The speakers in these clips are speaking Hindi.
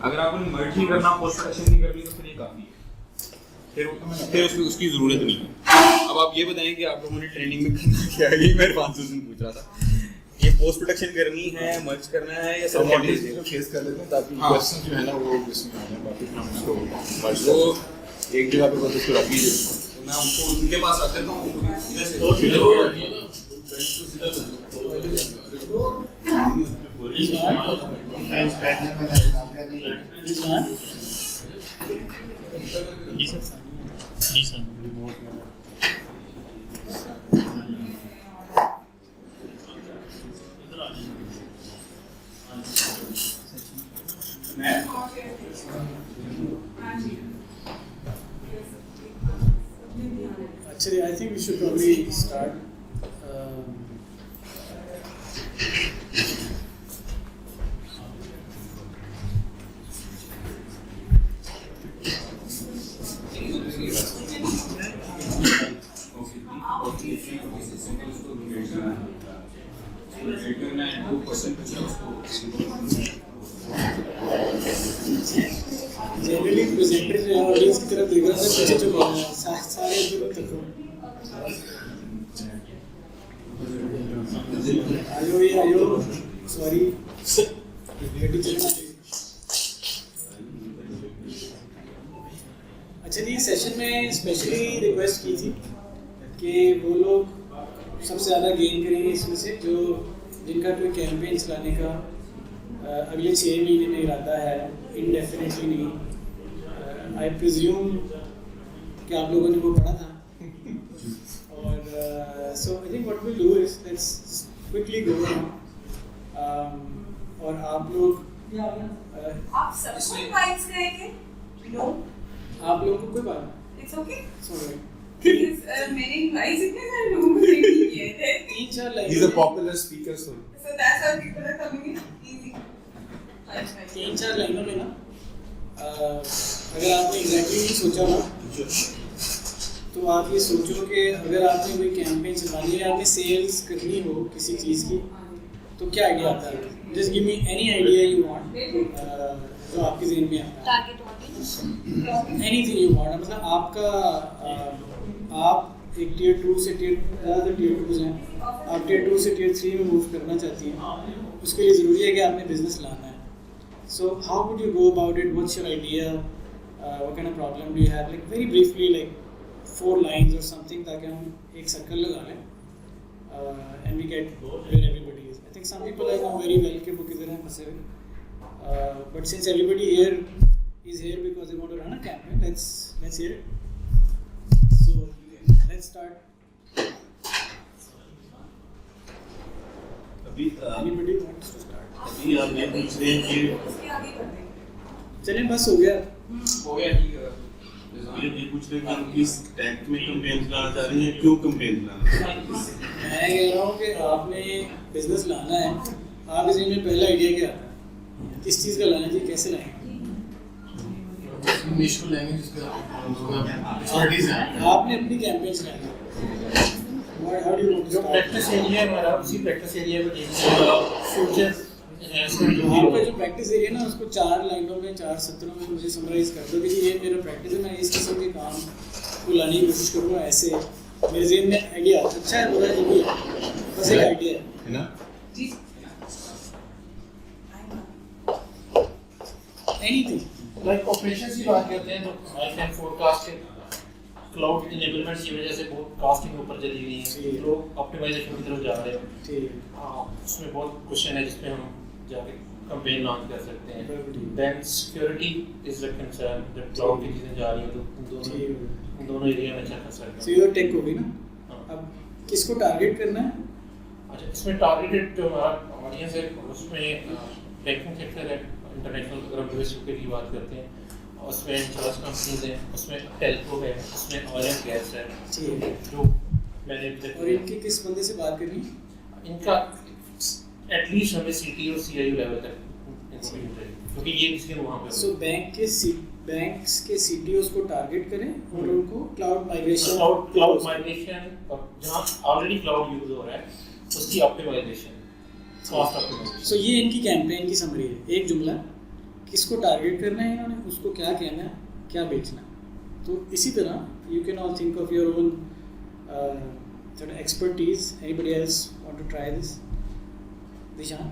अगर आपने मर्ज नहीं करना, पोस्ट प्रोडक्शन नहीं करनी, तो फिर ये काफ़ी है, फिर उसकी ज़रूरत नहीं है। अब आप ये बताएं कि आप लोगों ने ट्रेनिंग में करना क्या है, ये मेरे 500 दिन पूछ रहा था, ये पोस्ट प्रोडक्शन करनी है, मर्ज करना है या सब फेस कर लेते हैं ताकि क्वेश्चन जो है ना वो इसमें आ जाए, बाकी हम उसको वो एक जगह पे बस उसको रख दीजिए। मैं उनको उनके पास रख देता हूँ। जी sir. Actually, I think we should probably start. Generally, presenter जो है ऑडियंस की तरफ देख रहा है, पीछे चुप हो रहा है, सारे इधर तक हो। आयो, सॉरी, गड्डी चलना चाहिए। अच्छा जी, सेशन में स्पेशली रिक्वेस्ट की थी कि वो लोग सबसे ज़्यादा गेन करेंगे इसमें से जो जिनका कोई कैंपेन चलाने का अगले 6 महीने में इरादा है, इंडेफिनेटली नहीं। आई प्रिज्यूम कि आप लोगों ने वो पढ़ा था और so I think what will do is let's quickly go और आप लोग आप सबको इनवाइट्स करेंगे? नो, आप लोगों को कोई बात इट्स ओके। सॉरी प्लीज मैंने इनवाइट्स इतने सारे लोगों को नहीं किए थे, 3-4 line He's a popular speaker, so so that's how people are coming in easy। 3-4 लाइनों में ना अगर आपने एग्जैक्टली नहीं सोचा ना तो आप ये सोचो कि अगर आपने कोई कैंपेन चलानी है, आपने सेल्स करनी हो किसी चीज़ की, तो क्या आइडिया आता है? Just give me any idea you want जो आपके ज़हन में आता है। Target audience, anything you want, मतलब आपका आप एक टियर 2 से टियर ज़्यादातर टियर 2 हैं, आप टियर 2 से टियर 3 में मूव करना चाहती हैं, उसके लिए ज़रूरी है कि आपने बिजनेस लाना है। So how would you go about it? What's your idea? What kind of problem do you have? Like very briefly, like 4 lines or something, ताकि हम एक सर्कल लगा लें and we get where everybody is. I think some people I know very well कि वो किधर हैं फंसे हुए, but since everybody here is here because they want to run a campaign, let's hear it. So let's start. Anybody wants to start? अभी आप ये पूछ रहे हैं कि उसके आगे कर देंगे। चलिए बस हो गया। ठीक है। ये पूछ रहे हैं कि हम किस टैग में कैंपेन चलाना चाह रहे हैं, क्यों कैंपेन चलाना चाह रहे हैं। मैं कह रहा हूँ कि आपने बिजनेस लाना है, आपके ज़हन में पहला आइडिया क्या आता है? किस चीज़ का लाना चाहिए, कैसे लाएंगे? निश को लेंगे जिसका एक्सपर्टीज है। आपने अपनी कैंपेन चलानी है। How do you want to जो start? प्रैक्टिस एरिया है हमारा, उसी प्रैक्टिस एरिया में फ्यूचर आपका जो प्रैक्टिस एरिया ना उसको 4 लाइनों में 4 सत्रों में मुझे समराइज कर दो कि ये मेरा प्रैक्टिस है, मैं इस किस्म के काम को लाने की कोशिश करूँगा। ऐसे मेरे ज़हन में आइडिया अच्छा है, बुरा है, भी है, बस एक आइडिया है ना? जी, एनीथिंग। लाइक ऑपरेशंस की बात करते हैं तो I can forecast cloud enablement की वजह से बहुत कास्टिंग ऊपर चली गई है, लोग ऑप्टिमाइजेशन की तरफ जा रहे हैं। ठीक है, उसमें बहुत क्वेश्चन है जिसपे हम जाके कैंपेन लॉन्च कर सकते हैं। बिल्कुल। Then security is a concern, जब क्लाउड की चीज़ें जा रही हैं तो इन दोनों एरिया में अच्छा कर सकते सो हैं। योर टेक होगी ना। हाँ। अब किसको टारगेट करना है? अच्छा, इसमें टारगेटेड जो हमारा ऑडियंस है उसमें बैंकिंग सेक्टर है, इंटरनेशनल अगर हम यूएस की बात करते हैं, उसमें इंश्योरेंस कंपनीज हैं, उसमें टेल्को है, उसमें ऑयल एंड गैस है, ठीक है। जो मैंने और इनकी किस बंदे से बात करनी है? इनका एटलीस्ट हमें सीटी और सीआईओ लेवल तक क्योंकि ये किसी के वहाँ पे सो बैंक्स के सीटीओस को टारगेट करें और उनको क्लाउड माइग्रेशन क्लाउड माइग्रेशन और जहाँ ऑलरेडी क्लाउड यूज हो रहा है उसकी ऑप्टिमाइजेशन, कॉस्ट ऑप्टिमाइजेशन। सो ये इनकी कैंपेन की समरी है, एक जुमला किसको टारगेट करना है इन्होंने, उसको क्या कहना है, क्या बेचना है। तो इसी तरह you can all think of your own sort of expertise. Anybody else want to try this? Dishan?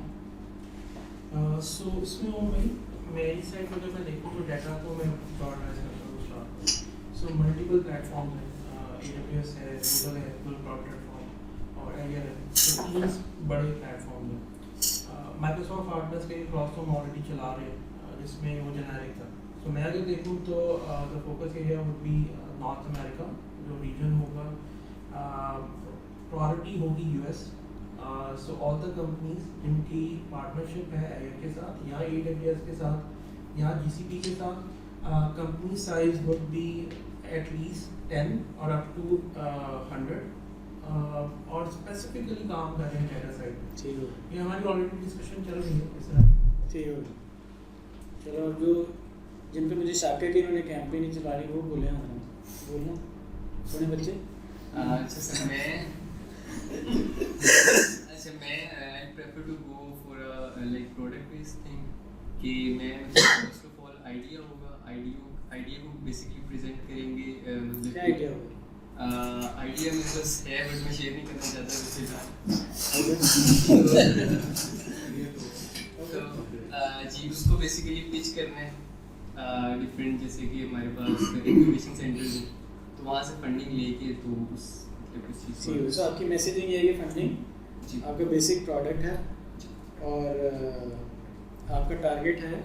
सो इसमें वो मेरी साइड पर जब मैं देखूँ तो डाटा तो मैं प्रोवाइड करता हूँ। सो मल्टीपल प्लेटफॉर्म हैं, AWS है, गूगल है, गूगल क्लाउड प्लेटफॉर्म और एरियर है। तो 3 बड़े प्लेटफॉर्म हैं। माइक्रोसॉफ्ट पार्टनर्स के प्लेटफॉर्म ऑलरेडी चला रहे हैं जिसमें वो जेनेरिक था। तो मैं अगर देखूँ तो the focus area would be north America, जो रीजन होगा, प्रायोरिटी होगी US। So all the companies जिनकी पार्टनरशिप है एयर के साथ या AWS के साथ या GCP के साथ, company size would be at least 10 और अप टू 100 और स्पेसिफिकली काम कर रहे हैं डाटा साइड पे। ठीक है, ये हमारी ऑलरेडी डिस्कशन चल रही है इस तरह। ठीक है। चलो अब जो जिन पे मुझे शक है कि इन्होंने कैंपेन ही चला रही वो बोले हमारा बोलना थोड़े बच्चे। अच्छा सर, मैं I prefer to go for a like product based thing कि मैं फर्स्ट ऑफ ऑल आइडिया होगा, आइडिया को बेसिकली प्रेजेंट करेंगे। मतलब क्या आइडिया होगा? आइडिया में बस है बट मैं शेयर नहीं करना चाहता वैसे तो जी उसको बेसिकली पिच करना है डिफरेंट, जैसे कि हमारे पास इंक्यूबेशन सेंटर्स हैं तो वहाँ से फंडिंग लेके तो उस ठीक है। सो आपकी मैसेजिंग ये है कि फंडिंग आपका बेसिक प्रोडक्ट है और आपका टारगेट है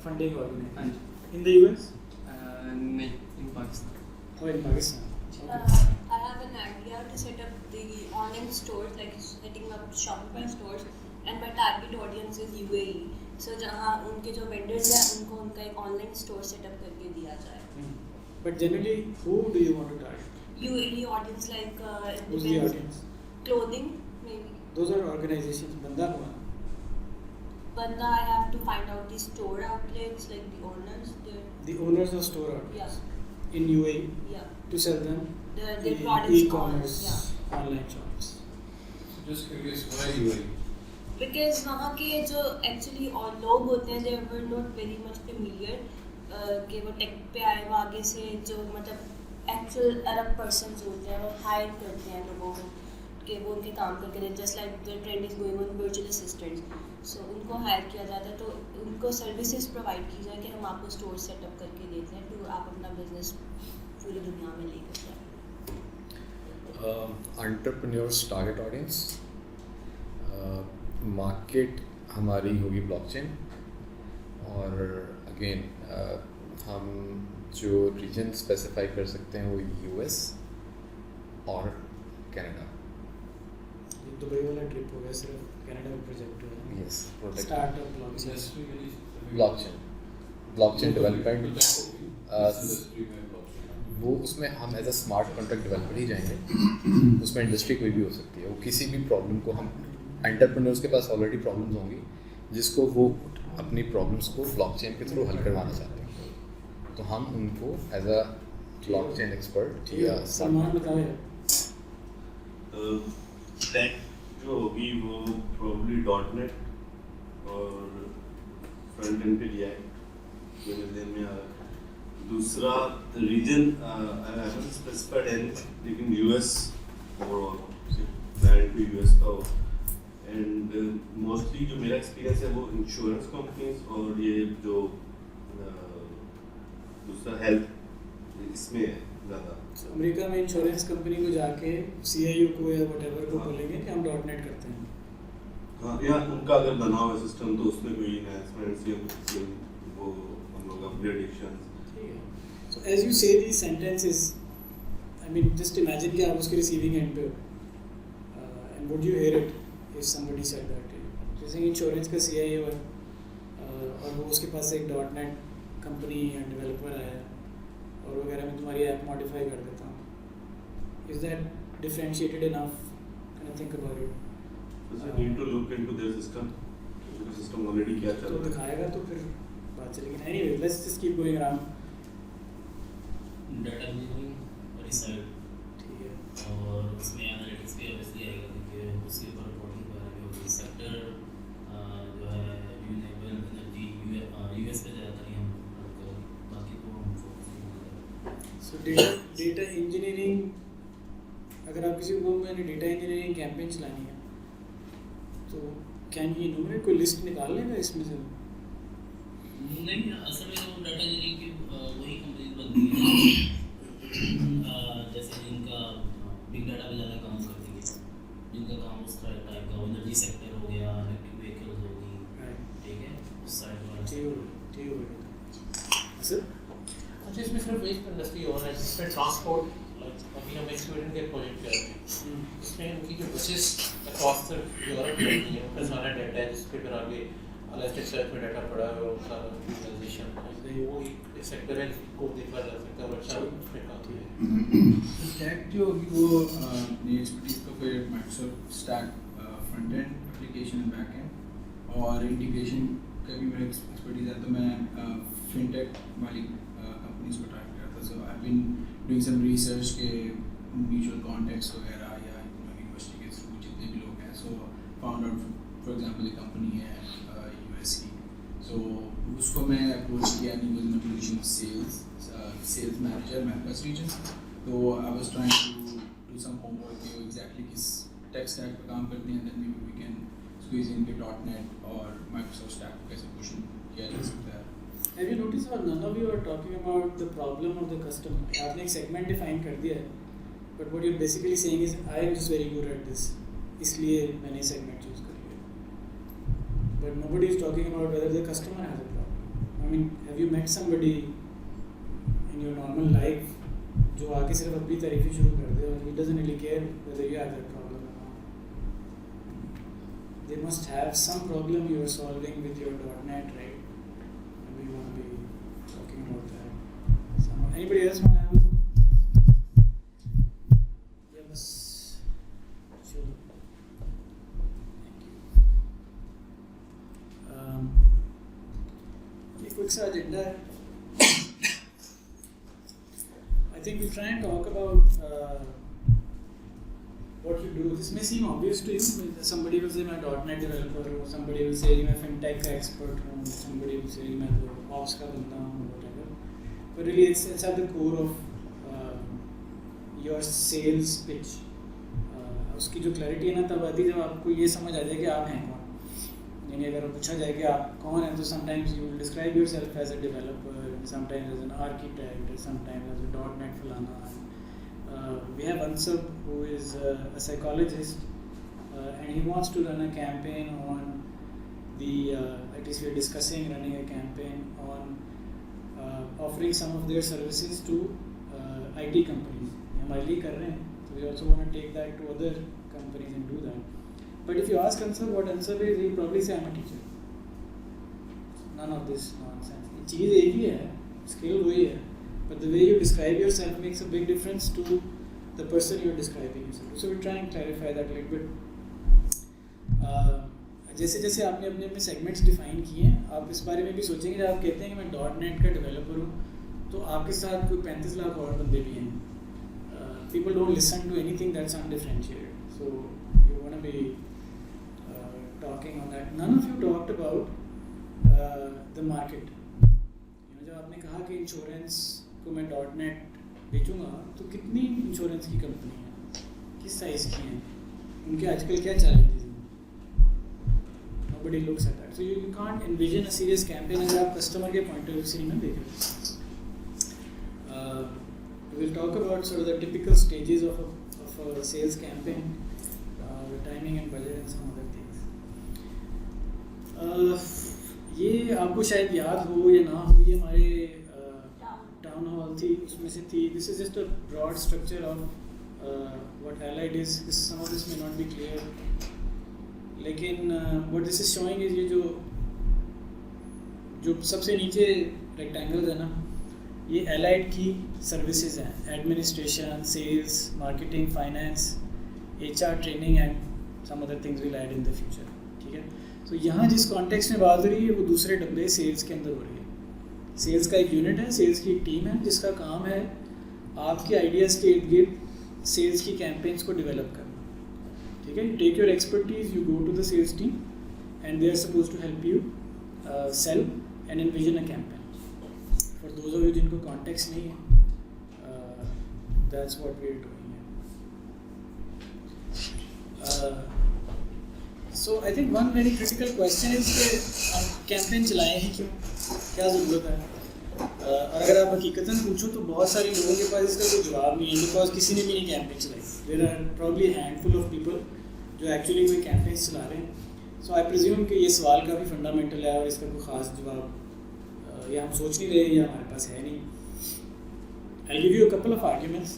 funding organization in the US? नहीं, इन पाकिस्तान। और इन Pakistan. I have an idea to set up the online stores, like setting up Shopify stores, and my target audience is UAE. So जहाँ उनके जो vendors हैं उनको उनका एक online store setup करके दिया जाए। But generally, who do you want to target? UAE audience, like Who's the audience? clothing maybe. Those are organizations. बंदा कौन? Banda, I have to find out the store outlets, like the owners. The owners of store outlets in UAE Yeah. to sell them The products e-commerce on, online shops. Just curious, why UAE? Because वहाँ के जो एक्चुअली और लोग होते हैं they were not very much familiar कि वो टेक पे आए, वो आगे से जो मतलब एक्चुअल अरब पर्सन्स होते हैं वो हायर करते हैं लोगों को कि वो उनके काम करके दें। Just like the trend is going on virtual assistants, so उनको हायर किया जाता है तो उनको सर्विसेज प्रोवाइड की जाए कि हम आपको स्टोर सेटअप करके देते हैं तो आप अपना बिजनेस पूरी दुनिया में लेकर जाए। एंटरप्रेन्योर्स टारगेट ऑडियंस मार्केट हमारी होगी ब्लॉकचेन और अगेन हम जो रीजन स्पेसिफाई कर सकते हैं वो US और कनाडा। दुबई वाला ट्रिप हो गया, सिर्फ कनाडा में प्रोजेक्ट हुआ है। Yes, product startup blockchain development वो उसमें हम as a smart contract developer ही जाएंगे। उसमें इंडस्ट्री कोई भी हो सकती है, वो किसी भी प्रॉब्लम को हम एंटरप्रेन्योर्स के पास ऑलरेडी प्रॉब्लम्स होंगी जिसको वो अपनी प्रॉब्लम्स को ब्लॉकचेन के थ्रू हल करवाना चाहते हैं, तो हम उनको एज अ ब्लॉकचेन एक्सपर्ट या सामान बताओ। टेक जो होगी वो प्रॉब्ली .NET और फ्रंट एंड पे React मेरे ध्यान में आ रहा है। दूसरा reason I haven't specified any, लेकिन US overall plan to US का हो। एंड मोस्टली जो मेरा एक्सपीरियंस है वो इंश्योरेंस कंपनीज और ये जो दूसरा हेल्थ इसमें है ज़्यादा। अमेरिका में इंश्योरेंस कंपनी को जाके CIO को या व्हाटएवर को बोलेंगे कि हम .NET करते हैं। हाँ, या उनका अगर बना हुआ सिस्टम तो उसमें कोई इन्हांसमेंट्स या वो हम लोग अपग्रेडेशन। ठीक है। So as you say these sentences, I mean just imagine कि आप उसके receiving end पे हो and would you hear it if somebody said that to you? जैसे इंश्योरेंस का CIO है और वो उसके पास एक .NET कंपनी या डेवलपर है और वगैरह में तुम्हारी ऐप मॉडिफाई कर देता हूँ। Is that differentiated enough? Can I think about it? So you need to look into their system. उनका सिस्टम ऑलरेडी क्या चल तो रहा है दिखाएगा तो फिर बात चलेगी। Anyway, let's just keep going around. Data engineering research, ठीक है, और उसमें एनालिटिक्स भी ऑब्वियसली आएगा क्योंकि उसके ऊपर रिपोर्टिंग करेंगे। और सेक्टर जो है रिन्यूएबल एनर्जी US पे So डेटा इंजीनियरिंग, अगर आप किसी को मैंने डेटा इंजीनियरिंग कैंपेन चलानी है तो कैन ही इनोमिनेट, कोई लिस्ट निकाल लेगा इसमें से? नहीं, असल में तो डाटा इंजीनियरिंग की वही कंपनी बनती है जैसे जिनका बिग डाटा पे ज़्यादा काम करती है, जिनका काम उस टाइप का एनर्जी सेक्टर हो गया, इलेक्ट्रिक व्हीकल्स होगी, ठीक है, उस साइड वाला ठीक हो गया सर। अच्छा, इसमें सिर्फ वेस्ट इंडस्ट्री और है, इसमें ट्रांसपोर्ट, अभी हम एक स्टूडेंट के प्रोजेक्ट कर रहे हैं, इसमें उनकी जो बसेस अक्रॉस यूरोप में है उनका सारा डाटा है, जिस पे फिर आगे इलास्टिक सर्च में डाटा पड़ा है और सारा यूटिलाइजेशन वो एक सेक्टर है जिसको देखा जा सकता है, अच्छा उसमें काफ़ी है। स्टैक जो होगी वो अपनी एक्सपर्टीज को फिर Microsoft stack front end application and back and और इंटीग्रेशन का भी मेरा एक्सपर्टीज है, तो मैं फिनटेक वाली कंपनीज को टारगेट करता था। So I been doing some research के म्यूचुअल कॉन्टेक्ट्स वगैरह या यूनिवर्सिटी के थ्रू जितने भी लोग हैं, so found out for example एक कंपनी है यूएस की, सो उसको मैं अप्रोच किया, नहीं was in a position of sales manager मैकबस रीजन, तो I was trying to do some homework कि वो एग्जैक्टली किस टेक स्टैक पर काम करते हैं, देन वी कैन स्क्वीज इन के .NET और माइक्रोसॉफ्ट स्टैक को कैसे पुश किया जा सकता है। Have you noticed how none of you are talking about the problem of the customer? आपने एक segment define कर दिया है, but what you're basically saying is I am just very good at this, इसलिए मैंने segment choose कर लिया. But nobody is talking about whether the customer has a problem. I mean, have you met somebody in your normal life जो आके सिर्फ अपनी तारीफ़ें शुरू कर दे और he doesn't really care whether you have that problem or not? They must have some problem you are solving with your .NET, right? We want to be talking about that. Anybody else want to have a look? Yeah, bas. Sure. Thank you. ये quick सा agenda है. I think we'll try and talk about what you do. This may seem obvious to you. Somebody will say मैं .NET developer हूँ, somebody will say मैं fintech का expert हूँ, somebody will say मैं तो ops का बंदा हूँ, whatever. But really it's at the core of your sales pitch. उसकी जो clarity है ना तब आती है जब आपको ये समझ आ जाए कि आप हैं कौन. यानी अगर पूछा जाए कि आप कौन हैं, तो sometimes you will describe yourself as a developer, sometimes as an architect, sometimes as a .NET फलाना. We have Ansab who is a psychologist and he wants to run a campaign on the, at least we are discussing running a campaign on offering some of their services to IT companies. हम early कर रहे हैं, so we also want to take that to other companies and do that. But if you ask Ansab what Ansab is, he'll probably say I'm a teacher. None of this nonsense. चीज़ एक ही है, skill वही है. But the way you describe yourself makes a big difference to the person you are describing yourself. So we'll try and clarify that a little bit. जैसे जैसे आपने अपने अपने segments define किए हैं, आप इस बारे में भी सोचेंगे जब आप कहते हैं कि मैं .NET का developer हूँ, तो आपके साथ कोई 35 लाख और बंदे भी हैं. People don't listen to anything that's undifferentiated. So you want to be talking on that. None of you talked about the market. जब आपने कहा कि इंश्योरेंस को मैं .NET बेचूंगा, तो कितनी इंश्योरेंस की कंपनी है, किस साइज़ की हैं, उनके आजकल क्या चैलेंजेस हैं? Nobody looks at that. So you can't envision a serious campaign अगर आप कस्टमर के पॉइंट ऑफ व्यू से नहीं देख रहे. We will talk about sort of the typical stages of a sales campaign, the timing and budget and some other things. ये आपको शायद याद हो या ना हो, ये हमारे टाउन हॉल थी, उसमें से थी. This is just a broad structure of what Allied is. Some of this may not be clear, लेकिन what this is showing is ये जो सबसे नीचे रेक्टेंगल्स है ना, ये एलाइड की सर्विसेज हैं. Administration, sales, marketing, finance, HR, training and some other things will add in the future. ठीक है, तो यहाँ जिस कॉन्टेक्स्ट में बात हो रही है वो दूसरे डब्बे सेल्स के अंदर हो रही है. सेल्स का एक यूनिट है, सेल्स की एक टीम है जिसका काम है आपके आइडियाज़ के इर्द गिर्द सेल्स की कैंपेन्स को डेवलप करना. ठीक है, take your expertise, you go to the sales team and they are suppose to help you sell and envision a campaign. For those of you जिनको कॉन्टेक्स्ट नहीं है, that's what we're doing. So I think one very critical question is कि हम कैंपेन चलाएं ही क्यों, क्या ज़रूरत है? और अगर आप हकीकतन पूछो तो बहुत सारे लोगों के पास इसका कोई जवाब नहीं है, बिकॉज किसी ने भी नहीं कैंपेन चलाई. There are probably handful of people जो एक्चुअली कोई कैंपेन चला रहे हैं. सो आई प्रिज्यूम कि ये सवाल काफ़ी फंडामेंटल है और इसका कोई ख़ास जवाब या हम सोच नहीं रहे या हमारे पास है नहीं. I give you a couple of arguments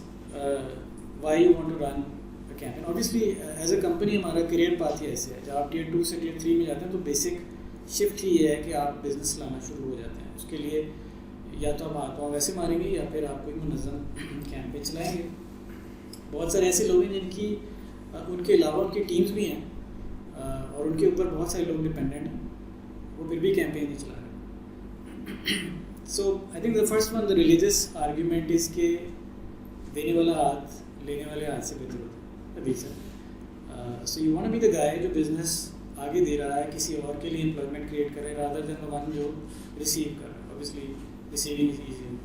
why you want to run a campaign. Obviously as a company हमारा करियर पाथ ही ऐसे है, जब आप टियर 2 से टियर 3 में जाते हैं तो बेसिक शिफ्ट ही ये है कि आप बिज़नेस लाना शुरू हो जाते हैं. उसके लिए या तो आप हाथ पाँव वैसे मारेंगे या फिर आप कोई मुनज़्ज़म कैंपेन चलाएंगे. बहुत सारे ऐसे लोग हैं जिनकी उनके अलावा उनकी टीम्स भी हैं और उनके ऊपर बहुत सारे लोग डिपेंडेंट हैं, वो फिर भी कैंपेन नहीं चला रहे. So I think the first one, the religious argument is के देने वाला हाथ लेने वाले हाथ से बेहतर होता है. So you want to be the guy जो बिज़नेस आगे दे रहा है, किसी और के लिए एम्प्लॉयमेंट क्रिएट करे रादर देन द वन जो रिसीव कर रहा है. Obviously receiving is easier,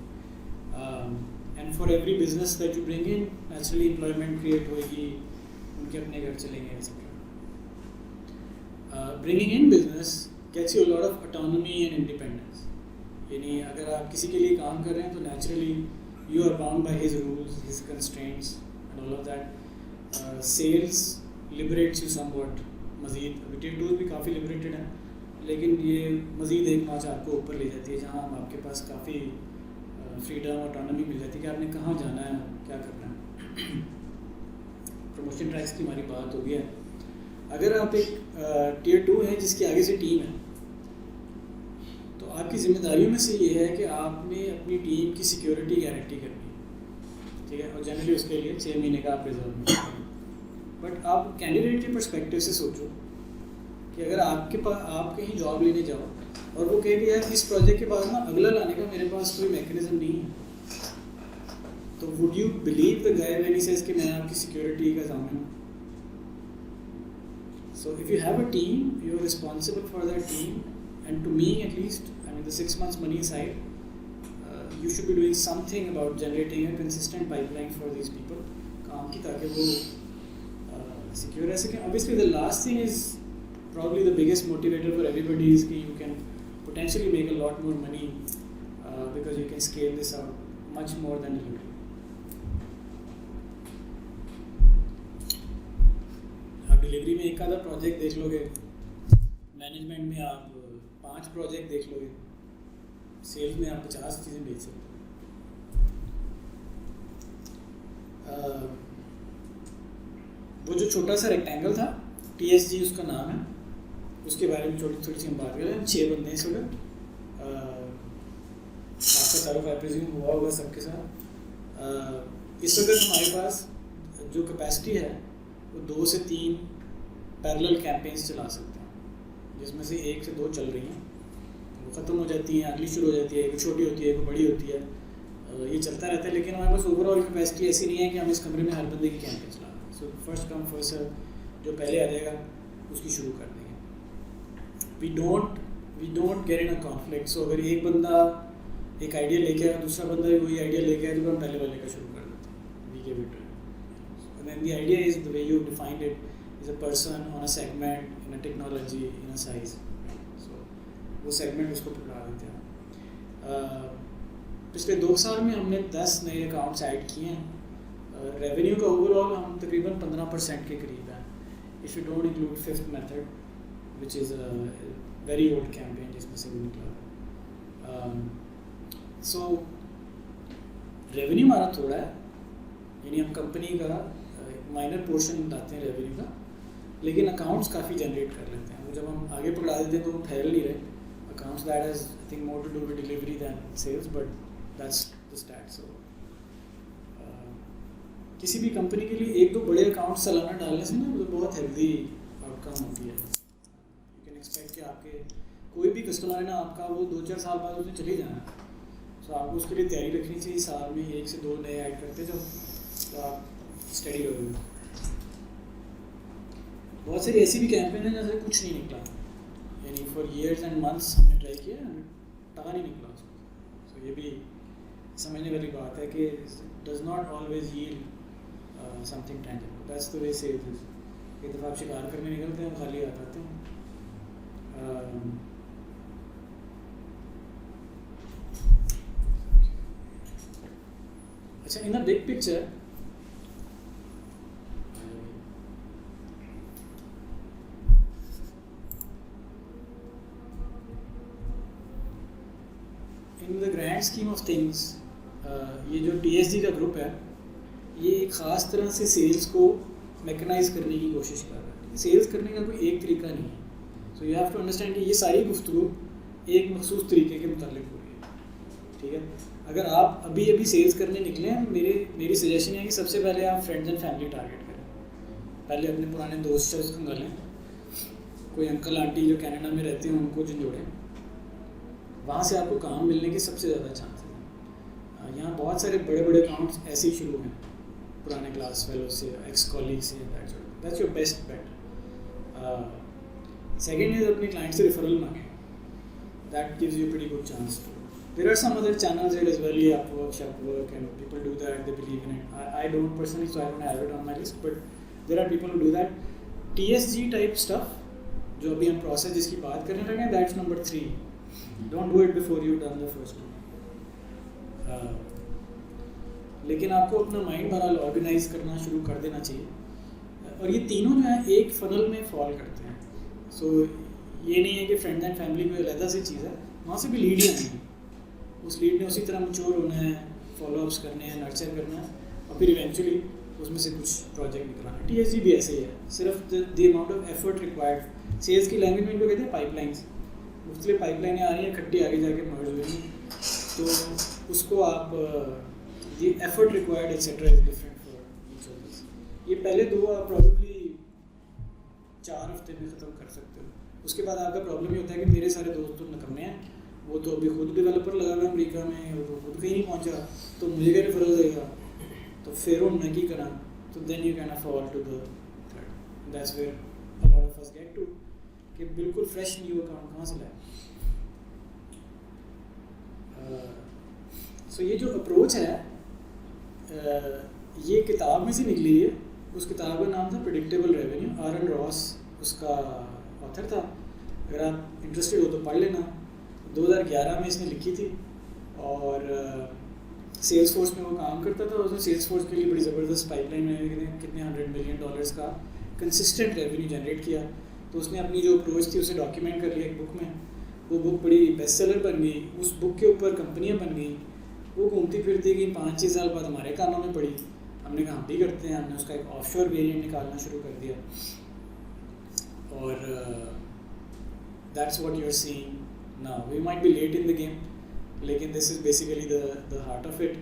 and for every business that you bring in, naturally employment create होगी, उनके अपने घर चलेंगे etc. Bringing in business gets you a lot of autonomy and independence. यानी अगर आप किसी के लिए काम कर रहे हैं तो naturally you are bound by his rules, his constraints and all of that. Sales liberates you somewhat. मज़ीद अभी टियर 2 भी काफ़ी liberated है, लेकिन ये मज़ीद एक नॉच आपको ऊपर ले जाती है जहाँ आपके पास काफ़ी फ्रीडम ऑटोनॉमी मिल जाती है कि आपने कहाँ जाना है, क्या करना है. प्रमोशन ट्रैक्स की हमारी बात हो गई है. अगर आप एक टियर 2 है जिसके आगे से टीम है तो आपकी जिम्मेदारियों में से ये है कि आपने अपनी टीम की सिक्योरिटी गारंटी करनी है, ठीक है. और जनरली उसके लिए 6 महीने का आप रिजर्व में. बट आप कैंडिडेट के पर्सपेक्टिव से सोचो कि अगर आपके पास आप कहीं जॉब लेने जाओ और वो कहे कि यार इस प्रोजेक्ट के बाद ना अगला लाने का मेरे पास कोई मैकेनिज्म नहीं है, तो would you believe the guy when he says कि मैं आपकी सिक्योरिटी का ज़ामिन हूँ. So if you have a team, you are responsible for that team, and to me at least, I mean the 6 months money side, you should be doing something about generating a consistent pipeline for these people काम की, ताकि वो सिक्योर रह सकें. Obviously the last thing is probably the biggest motivator for everybody is that you can potentially make a lot more money because you can scale this out much more than delivery. आप डिलीवरी में एक आधा प्रोजेक्ट देख लोगे, मैनेजमेंट में आप 5 प्रोजेक्ट देख लोगे, सेल्स में आप 50 चीज़ें बेच सकते हो. वो जो छोटा सा रेक्टेंगल था TSG उसका नाम है, उसके बारे में थोड़ी सी हम बात कर रहे हैं. 6 बंदे हैं इस वक्त. आपका तारुफ आई प्रिज्यूम हुआ होगा सबके साथ. इस वक्त हमारे पास जो कैपेसिटी है वो 2 से 3 पैरेलल कैंपेन्स चला सकते हैं, जिसमें से 1 से 2 चल रही हैं, वो ख़त्म हो जाती हैं, अगली शुरू हो जाती है, एक छोटी होती है, एक बड़ी होती है, ये चलता रहता है. लेकिन हमारे पास ओवरऑल कैपेसिटी ऐसी नहीं है कि हम इस कमरे में हर बंदे की कैंपेन चला रहे हैं. So first come first serve, जो पहले आ जाएगा उसकी शुरू कर देंगे. We don't get in a conflict. So अगर एक बंदा एक आइडिया लेके आया, दूसरा बंदा भी वही आइडिया लेके आया, तो हम पहले वाले का शुरू कर देते हैं. We give it. And then the idea is the way you defined it is a person on a segment in a technology in a size. So वो सेगमेंट उसको पकड़ा देते हैं. पिछले 2 साल में हमने 10 नए अकाउंट्स ऐड किए हैं. रेवेन्यू का ओवरऑल हम तकरीबन 15% के करीब है, if you don't include fifth method which is a very old campaign जिसमें से वो निकला. सो रेवेन्यू हमारा थोड़ा है, यानी हम कंपनी का माइनर पोर्शन लाते हैं रेवेन्यू का, लेकिन अकाउंट्स काफ़ी जनरेट कर लेते हैं. वो जब हम आगे पकड़ा देते हैं तो वो फैल नहीं रहे accounts. That has I think more to do with delivery than sales, but that's the stat. So किसी भी कंपनी के लिए 1-2 बड़े अकाउंट सालाना डालने से ना तो बहुत हेल्दी आउटकम होती है. यू कैन एक्सपेक्ट कि आपके कोई भी कस्टमर है ना आपका, वो 2-4 साल बाद उसने चले जाना. सो आपको उसके लिए तैयारी रखनी चाहिए. साल में 1 से 2 नए ऐड करते जाओ तो आप स्टडी रहोगे. बहुत सारी ऐसी भी कैंपेन है जैसे कुछ नहीं निकला, यानी फॉर ईयर्स एंड मंथ्स हमने ट्राई किया, टका नहीं निकला उसमें. सो ये भी समझने वाली बात है कि does not always yield something tangible, that's the way sales is. एक दफ़ा आप शिकार करने निकलते हैं, खाली हाथ आते हैं। अच्छा, in a big picture in the grand scheme of things, ये जो TSG का ग्रुप है, ये एक ख़ास तरह से सेल्स को मैकेनाइज करने की कोशिश कर रहा है। सेल्स करने का कोई एक तरीका नहीं है। So you have to understand कि ये सारी गुफ्तगू एक मखसूस तरीके के मुतालिक हो रही है, ठीक है। अगर आप अभी अभी सेल्स करने निकले हैं, मेरी सजेशन है कि सबसे पहले आप फ्रेंड्स एंड फैमिली टारगेट करें। पहले अपने पुराने दोस्त से खंगालें, कोई अंकल आंटी जो कनाडा में रहते हैं उनको झंझोड़ें, वहाँ से आपको काम मिलने के सबसे ज़्यादा चांस है। यहाँ बहुत सारे बड़े बड़े अकाउंट्स ऐसे ही शुरू हैं, पुराने क्लास फेलो से, एक्स कॉलीग से, that's your best bet. Second is अपने क्लाइंट से रेफरल मांगे, that gives you pretty good chance. There are some other channels as well, ये Upwork and people do that, they believe in it. I don't personally, so I don't have it on my list, but there are people who do that. TSG type stuff, जो अभी हम प्रोसेस जिसकी बात करने लगे, that's number 3. Don't do it before you've done the first one. लेकिन आपको अपना माइंड बहरहाल ऑर्गेनाइज करना शुरू कर देना चाहिए। और ये तीनों जो हैं एक फनल में फॉल करते हैं। सो ये नहीं है कि फ्रेंड्स एंड फैमिली कोई अलग से चीज़ है, वहाँ से भी लीड ही आनी है। उस लीड ने उसी तरह मैच्योर होना है, फॉलोअप्स करने हैं, नर्चर करना है, और फिर इवेंचुअली उसमें से कुछ प्रोजेक्ट निकलाना है। TSG भी ऐसे ही है, सिर्फ the amount of effort required. Sales की लैंग्वेज में इनको कहते हैं पाइपलाइंस। मुख्तलिफ पाइपलाइनें आ रही हैं, इकट्ठी आगे जाके मर्ज हो रही हैं, तो उसको आप the effort required etcetera is different for each of this. ये पहले दो आप प्रॉब्लली 4 हफ्ते में ख़त्म कर सकते हो। उसके बाद आपका प्रॉब्लम ये होता है कि मेरे सारे दोस्त तो नकम्मे हैं, वो तो अभी खुद डेवलपर लगा हुआ है अमेरिका में, और वो खुद कहीं नहीं पहुंचा, तो मुझे क्या रेफरल देगा, तो फिर मैं की करा, तो then you can fall to the third. That's where a lot of us get to, कि बिल्कुल फ्रेश न्यू अकाउंट कहाँ से लाए। सो ये जो अप्रोच है, ये किताब में से निकली है। उस किताब का नाम था प्रेडिक्टेबल रेवेन्यू, आरन रॉस उसका ऑथर था। अगर आप इंटरेस्टेड हो तो पढ़ लेना। 2011 में इसने लिखी थी, और सेल्स फोर्स में वो काम करता था। उसने सेल्स फोर्स के लिए बड़ी ज़बरदस्त पाइपलाइन में कितने $100 मिलियन का कंसिस्टेंट रेवेन्यू जनरेट किया। तो उसने अपनी जो अप्रोच थी उसे डॉक्यूमेंट कर लिया एक बुक में। वो बुक बड़ी बेस्ट सेलर बन गई, उस बुक के ऊपर कंपनियां बन गई। वो घूमती फिरती गई, 5-6 साल बाद हमारे कानों में पड़ी। हमने कहा हम भी करते हैं, हमने उसका एक ऑफशोर वेरिएंट निकालना शुरू कर दिया, और that's what you are seeing now. We might be late in the game, लेकिन this is basically the heart of it.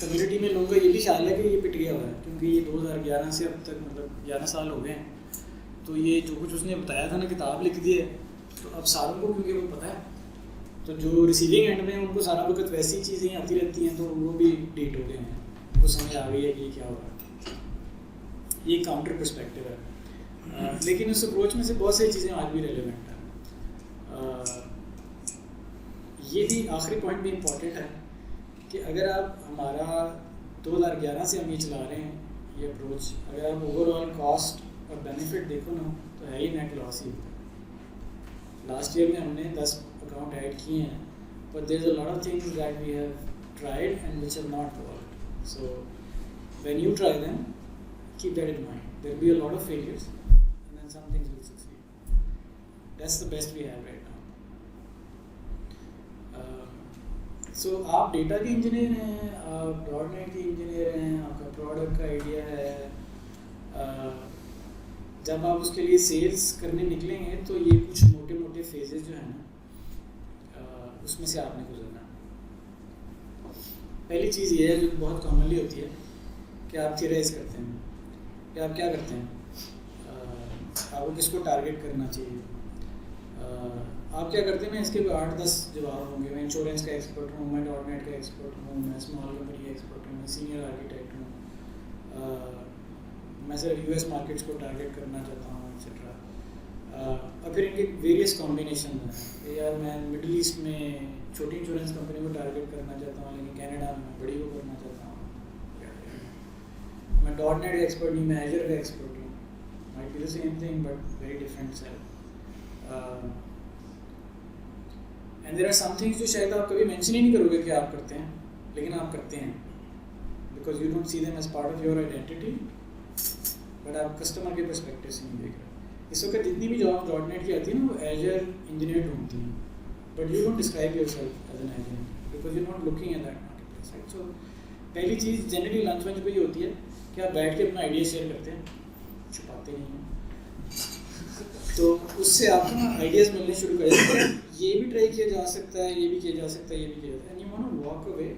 Community में लोगों का ये भी ख्याल है कि ये पिट गया हुआ है, क्योंकि ये 2011 से अब तक मतलब 11 साल हो गए हैं। तो ये जो कुछ उसने बताया था ना, किताब लिख दी है, तो अब सारों को क्योंकि वो पता है, तो जो रिसीविंग एंड में उनको सारा वक्त वैसी चीज़ें आती रहती हैं, तो वो भी डीट हो गए हैं, उनको समझ आ गई है कि ये क्या हो रहा है। ये काउंटर पर्सपेक्टिव है, लेकिन उस अप्रोच में से बहुत सारी चीज़ें आज भी रेलिवेंट हैं। ये भी आखिरी पॉइंट भी इम्पॉर्टेंट है कि अगर आप हमारा 2011 से हम ये चला रहे हैं ये अप्रोच, अगर आप ओवरऑल कॉस्ट और बेनिफिट देखो ना, तो है ही नेट लॉस ही होता है। लास्ट ईयर में हमने 10 अकाउंट ऐड किए हैं, but there is a lot of things that we have tried and which have not worked. So when you try them, keep that in mind, there will be a lot of failures and then some things will succeed. That's the best we have right now. So आप डेटा के इंजीनियर हैं, आप .NET के इंजीनियर हैं, आपका प्रोडक्ट का आइडिया है, जब आप उसके लिए सेल्स करने निकलेंगे तो ये कुछ मोटे मोटे फेजेस जो है ना, उसमें से आपने गुजरना। पहली चीज़ ये है जो बहुत कॉमनली होती है कि आप थियराइज करते हैं कि आप क्या करते हैं, आपको किसको टारगेट करना चाहिए। आप क्या करते हैं ना, इसके 8-10 जवाब होंगे। मैं इंश्योरेंस का एक्सपर्ट हूँ, मैं .NET का एक्सपर्ट हूँ, मैं स्मॉल कंपनी का एक्सपर्ट हूँ, मैं सीनियर आर्किटेक्ट हूँ, मैं सर US मार्केट्स को टारगेट करना चाहता हूँ, एक्सेट्रा। और फिर इनके वेरियस कॉम्बिनेशन हैं कि यार मैं मिडिल ईस्ट में छोटी इंश्योरेंस कंपनी को टारगेट करना चाहता हूँ, लेकिन कनाडा में बड़ी को करना चाहता हूँ। मैं .NET का एक्सपर्ट नहीं, मैं एजर का एक्सपर्ट हूँ। Might be the same thing but very different sell. And there are some things जो शायद आप कभी मेंशन ही नहीं करोगे कि आप करते हैं, लेकिन आप करते हैं because you don't see them as part of your identity, but आप कस्टमर के पर्सपेक्टिव से नहीं देख रहे। इस वक्त जितनी भी जॉब .NET की आती है ना वो एजर इंजीनियर ढूंढती हैं, but you don't describe yourself as an Azure because you not looking at that marketplace. So पहली चीज़ जनरली लंच मंच पे ही होती है कि आप बैठ के अपना आइडिया शेयर करते हैं, छुपाते नहीं हैं, तो उससे आपको ना आइडियाज़ मिलने शुरू कर जाते हैं। ये भी ट्राई किया जा सकता है, ये भी किया जा सकता है, ये भी किया जाता है, and you want to walk away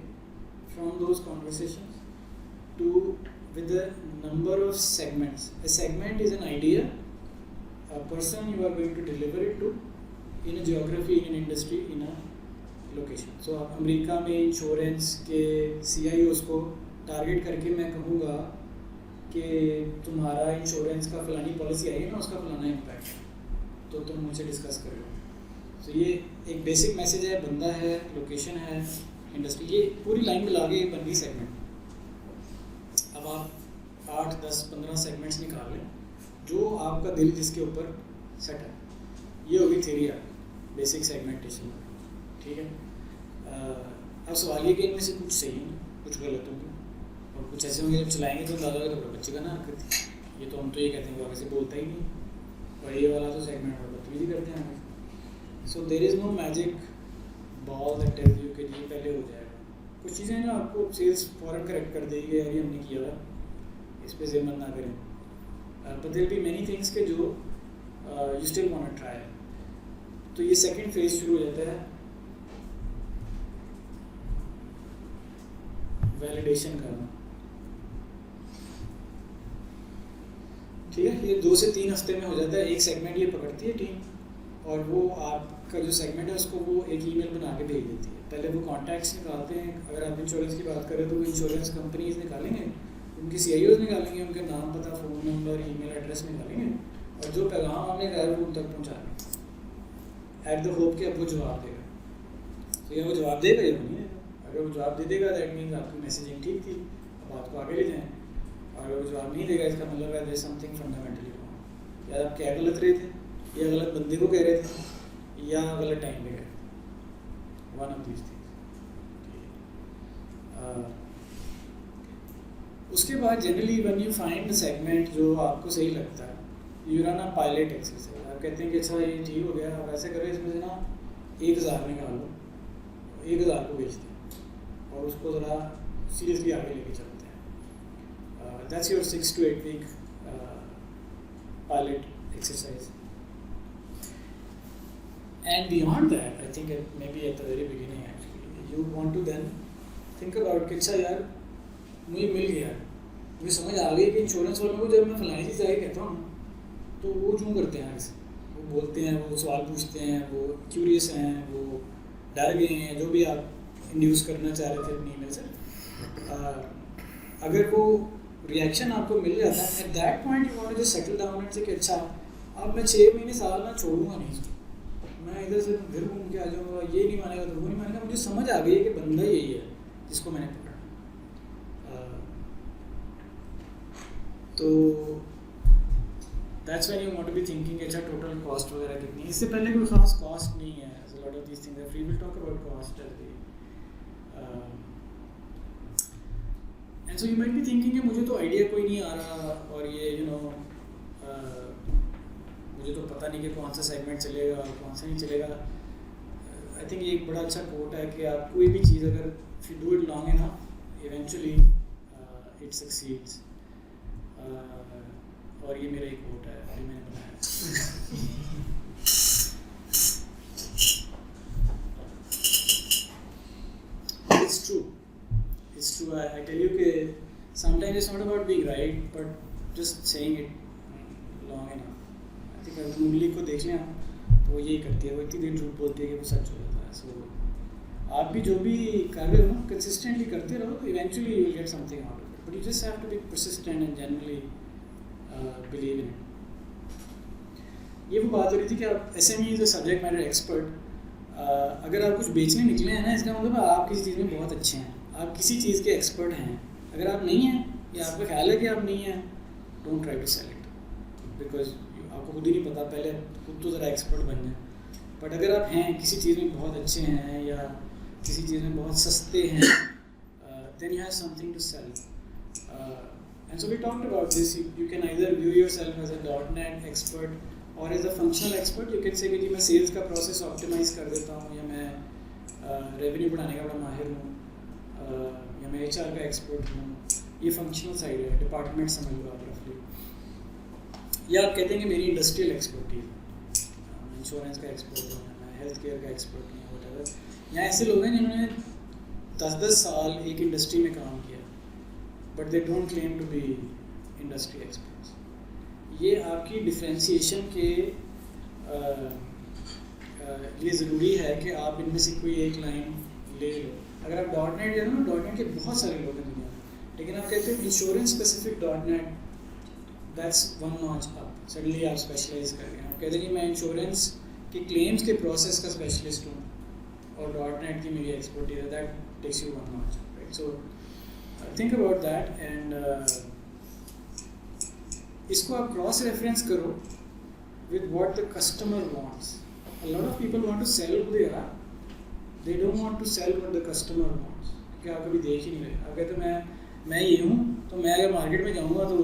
from those conversations to with the number of segments. A segment is an idea, a person you are going to deliver it to in a geography, in an industry, in a location. So America में इंश्योरेंस के CIOs को टारगेट करके मैं कहूँगा कि तुम्हारा इंश्योरेंस का फलानी पॉलिसी आई है ना, उसका फलाना इम्पैक्ट है, तो तुम मुझसे डिस्कस करो। तो ये एक बेसिक मैसेज है, बंदा है, लोकेशन है, इंडस्ट्री, ये पूरी लाइन मिला के बन गई सेगमेंट। अब आप 8, 10, 15 सेगमेंट्स निकाल लें जो आपका दिल जिसके ऊपर सेट है। ये होगी थ्योरी आपकी बेसिक सेगमेंटेशन, ठीक है। अब सवाल ये कि इनमें से कुछ सही है, कुछ गलत होंगे, और कुछ ऐसे होंगे जब चलाएंगे तो अंदाजा होगा तो बच्चे का ना हरकत, ये तो हम तो ये कहते हैं वो आगे से बोलता ही नहीं, और ये वाला तो सेगमेंट और बदतमीजी करते हैं आगे। So there is no magic ball that tells you कि ये पहले हो जाएगा। कुछ चीज़ें ना आपको सेल्स फ़ौरन करेक्ट कर देगी, यार ये हमने किया हुआ, इस पर ज़िम्मत ना करें। But there will be many things के जो you still want to try। तो ये सेकंड फेज शुरू हो जाता है वैलिडेशन करना, ठीक है। ये 2 से 3 हफ्ते में हो जाता है। एक सेगमेंट ये पकड़ती है टीम, और वो आपका जो सेगमेंट है उसको वो एक ईमेल बना के भेज देती है। पहले वो कॉन्टैक्ट्स निकालते हैं, अगर आप इंश्योरेंस की बात करें तो वो इंश्योरेंस कंपनीज निकालेंगे, उनके CIOs निकालेंगे, उनके नाम, पता, फ़ोन नंबर, ईमेल एड्रेस निकालेंगे, और जो पैगाम आपने कहा है वो उन तक पहुँचा देंगे एट द होप कि अब वो जवाब देगा। तो या वो जवाब देगा या नहीं देगा। अगर वो जवाब दे देगा दैट मीन्स आपकी मैसेजिंग ठीक थी, अब बात को आगे ले जाएँ। और अगर वो जवाब नहीं देगा इसका मतलब है there is something fundamentally wrong, या आप क्या गलत रहे थे, या गलत बंदे को कह रहे थे, या गलत टाइम पे कह रहे थे। One of these things. उसके बाद generally when you find segment जो आपको सही लगता है, you run a pilot exercise. आप कहते हैं कि अच्छा ये ठीक हो गया, आप ऐसे करो, इसमें से ना 1000 निकाल लो, 1000 को बेच दें और उसको ज़रा सीरियसली आगे लेके चलते हैं। That's your 6 to 8 week pilot exercise. And beyond that I think may be at the very beginning actually you want to then think about कि अच्छा यार मुझे मिल गया, मुझे समझ आ गई कि इंश्योरेंस वालों को जब मैं फलानी चीज़ आगे कहता हूँ तो वो क्यों करते हैं आगे से, वो बोलते हैं, वो सवाल पूछते हैं, वो क्यूरियस हैं, वो डर गए हैं, जो भी आप इंड्यूस करना चाह रहे थे अपनी ईमेल से। अगर वो रिएक्शन आपको मिल जाता है at that point you want to just settle down and say कि अच्छा अब मैं 6 महीने साल ना छोड़ूंगा नहीं, मैं इधर से घर घूम के आ जाऊँगा, ये नहीं मानेगा तो वो नहीं मानेगा, मुझे समझ आ गई है कि बंदा यही है जिसको मैंने पकड़ा। तो that's when you want to be thinking अच्छा टोटल कॉस्ट वगैरह कितनी है। इससे पहले कोई खास कॉस्ट नहीं है, so lot of these things we will talk about cost at the end so you might be thinking कि मुझे तो आइडिया कोई नहीं आ रहा, और ये यू नो मुझे तो पता नहीं कि कौन सा सेगमेंट चलेगा और कौन सा नहीं चलेगा। आई थिंक ये एक बड़ा अच्छा कोट है कि आप कोई भी चीज़ अगर if you do it long enough eventually it succeeds. और ये मेरा एक कोट है, अभी मैंने बनाया। It's true. I tell you कि sometimes it's not about being right, but just saying it long enough. I think अगर उंगली को देख लें तो वो यही करती है, वो इतनी देर झूठ बोलती है कि वो सच हो जाता है। So आप भी जो भी कर रहे हो ना कंसिस्टेंटली करते रहो, eventually you will get something out of it. But you just have to be persistent and genuinely believe in it. ये वो बात हो रही थी कि आप SME जो सब्जेक्ट मैटर एक्सपर्ट, अगर आप कुछ बेचने निकले हैं ना, इसका मतलब आप किसी चीज़ में बहुत अच्छे हैं, आप किसी चीज़ के एक्सपर्ट हैं। अगर आप नहीं हैं या आपका ख्याल है कि आप नहीं हैं, don't try to sell it, because आपको खुद ही नहीं पता, पहले खुद तो ज़रा एक्सपर्ट बन जाए। बट अगर आप हैं किसी चीज़ में बहुत अच्छे हैं या किसी चीज़ में बहुत सस्ते हैं, then you have something to sell. And so we talked about this. You can either view yourself as a .NET expert or as a functional expert. You can say कि मैं सेल्स का प्रोसेस ऑप्टिमाइज़ कर देता हूँ, या मैं रेवेन्यू बढ़ाने का बड़ा माहिर हूँ, या मैं HR का एक्सपर्ट हूँ। ये फंक्शनल साइड है, डिपार्टमेंट समझ लो आप रफली। या आप कहते हैं कि मेरी इंडस्ट्रियल एक्सपर्टीज है, इंश्योरेंस का एक्सपर्ट हूँ, मैं हेल्थ केयर का एक्सपर्ट हूँ, वट। यहाँ ऐसे लोग हैं जिन्होंने 10-10 साल एक इंडस्ट्री में काम किया, but they don't claim to be industry experts. ये आपकी डिफ्रेंशिएशन के लिए ज़रूरी है कि आप इनमें से कोई एक लाइन ले लो। अगर आप .NET जो है ना, .NET के बहुत सारे लोग हैं दुनिया में, लेकिन आप कहते हैं insurance specific .NET, that's one notch up, suddenly आप स्पेशलाइज कर गए। आप कहते हैं कि मैं इंश्योरेंस के क्लेम्स के प्रोसेस का स्पेशलिस्ट हूँ और .NET की मेरी एक्सपर्टीज है, that takes you one notch, right? So think about that and इसको आप cross reference करो with what the customer wants. A lot of people want to sell who they are, they don't want to sell what the customer wants, क्योंकि आप कभी देख ही नहीं रहे। आप कहते मैं ये हूँ, तो मैं अगर मार्केट में जाऊँगा तो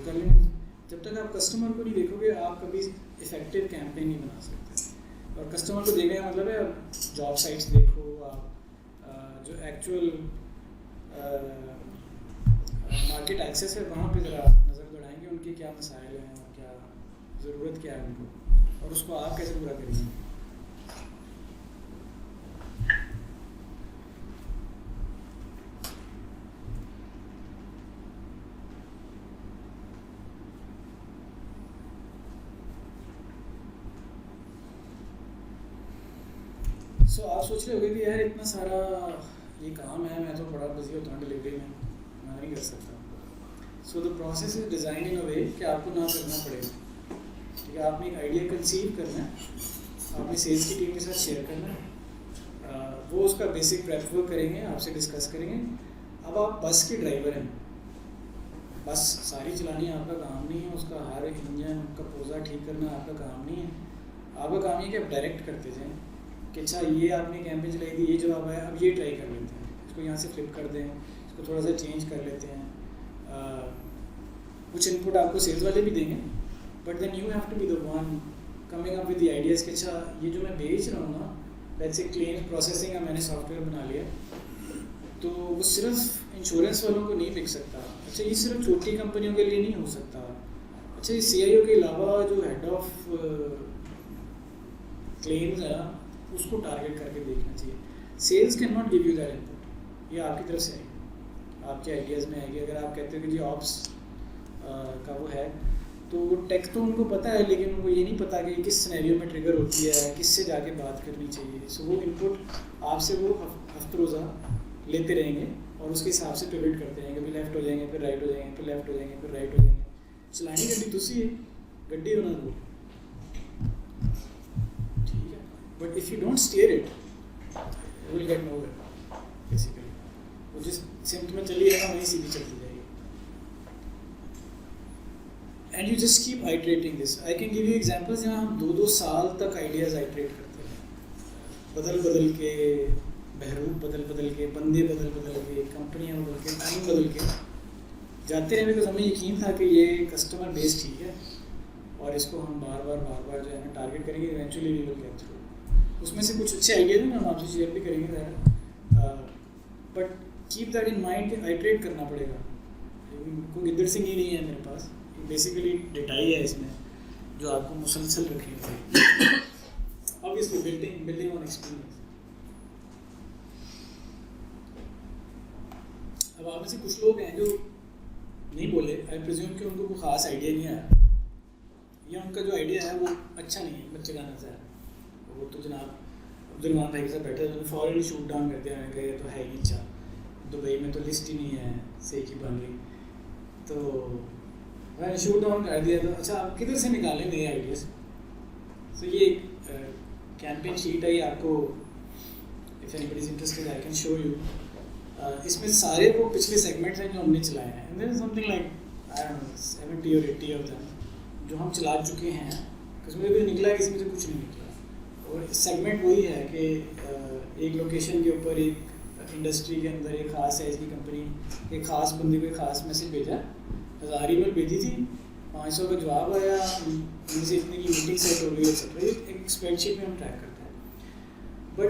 कर लेंगे। जब तक आप कस्टमर को नहीं देखोगे, आप कभी इफेक्टिव कैंपेन नहीं बना सकते। और कस्टमर को देखने का मतलब है जॉब साइट्स देखो, आप जो एक्चुअल मार्केट एक्सेस है वहाँ पे ज़रा नज़र दौड़ाएंगे, उनके क्या मसाइल हैं और क्या ज़रूरत क्या है उनको, और उसको आप कैसे पूरा करेंगे। सो आप सोच रहे होगे कि यार इतना सारा ये काम है, मैं तो बड़ा बिजी होता हूँ डिलीवरी में, मैं नहीं कर सकता। So the process is design in a way कि आपको ना करना पड़ेगा। ठीक है, आपने एक आइडिया कंसीव करना है, आपने सेल्स की टीम के साथ शेयर करना है, वो उसका बेसिक प्रेप वर्क करेंगे, आपसे डिस्कस करेंगे। अब आप बस के ड्राइवर हैं, बस सारी चलानी आपका काम नहीं है, उसका हर इंजन का पोजा ठीक करना आपका काम नहीं है। आपका काम ये कि आप डायरेक्ट करते जाएँ कि अच्छा ये आपने कैंपेन चलाई थी, ये जवाब आया, अब ये ट्राई कर लेते हैं, इसको यहाँ से फ्लिप कर दें, इसको थोड़ा सा चेंज कर लेते हैं। कुछ इनपुट आपको सेल्स वाले भी देंगे, but then you have to be the one coming up with the ideas कि अच्छा ये जो मैं बेच रहा हूँ ना, लेट्स से क्लेम प्रोसेसिंग का मैंने सॉफ्टवेयर बना लिया, तो वो सिर्फ इंश्योरेंस वालों को नहीं बिक सकता। अच्छा ये सिर्फ छोटी कंपनियों के लिए नहीं हो सकता। अच्छा ये CIO के अलावा जो हेड ऑफ क्लेम्स है उसको टारगेट करके देखना चाहिए। Cells can not give you that input, ये आपकी तरफ से आएगी, आपके आइडियाज़ में आएगी। अगर आप कहते हो कि जी ऑप्स का वो है, तो वो टेक तो उनको पता है, लेकिन उनको ये नहीं पता कि किस सिनेरियो में ट्रिगर होती है, किससे जाके बात करनी चाहिए। सो वो इनपुट आपसे वो हफ्ते रोज़ा लेते रहेंगे और उसके हिसाब से पिवट करते रहेंगे, कभी लेफ्ट हो जाएंगे, फिर राइट हो जाएंगे, फिर लेफ्ट हो जाएंगे, फिर राइट हो जाएंगे। चलानी गड्डी तुसी है, गड्डी होना दो, ठीक है। But if you don't steer it you will get nowhere basically. वो जिस सिम्ट में चली है ना वहीं सीधी चलती जाएगी। And you just keep iterating this. I can give you examples जहाँ हम 2-2 साल तक आइडियाज़ आइट्रेट करते हैं, बदल बदल के, बहरूप बदल बदल के, बंदे बदल बदल के, कंपनियाँ बदल के, टाइम बदल के जाते रहे, बिकॉज हमें यकीन था कि ये कस्टमर बेस ठीक है और इसको हम बार बार जो है टारगेट करेंगे, eventually we will get through. उसमें से कुछ अच्छे आइडियाज़ हैं, हम आपसे शेयर भी करेंगे ज़रा, but keep that in mind कि आइट्रेट करना पड़ेगा। कोई गिद्दड़ सिंह ही नहीं है मेरे पास, बेसिकली डिटाई है इसमें जो आपको मुसलसल रखनी चाहिए। Obviously building on experience. अब आप में से कुछ लोग हैं जो नहीं बोले, आई प्रिज्यूम कि उनको कोई ख़ास आइडिया नहीं आया, या उनका जो आइडिया है वो अच्छा नहीं है, बच्चे गाना सा है। वो तो जनाब अब्दुलरहमान भाई के साथ बैठे, उन्होंने फॉरन शूट डाउन कर दिया। मैंने कहा ये तो है ही अच्छा, दुबई में तो लिस्ट ही नहीं है सही की बन रही, तो मैंने शूट डाउन कर दिया। तो अच्छा आप किधर से निकालें नए आइडियाज़? सो ये कैंपेन शीट है, ये आपको if anybody is interested I can show you. इसमें सारे वो पिछले सेगमेंट्स हैं जो हमने चलाए हैं, and there is something like I don't know 70 और 80 ऑफ देम जो हम चला चुके हैं। किसमें भी निकला, किसी में से कुछ नहीं निकला। और सेगमेंट वही है कि एक लोकेशन के ऊपर एक इंडस्ट्री के अंदर एक ख़ास साइज़ की कंपनी एक ख़ास बंदे को एक ख़ास मैसेज भेजा, 1000 ईमेल भेजी थी, 500 का जवाब आया, उनमें से इतने की मीटिंग सेट हो गई एक्सेट्रा। एक स्प्रेडशीट में हम ट्रैक करते हैं। बट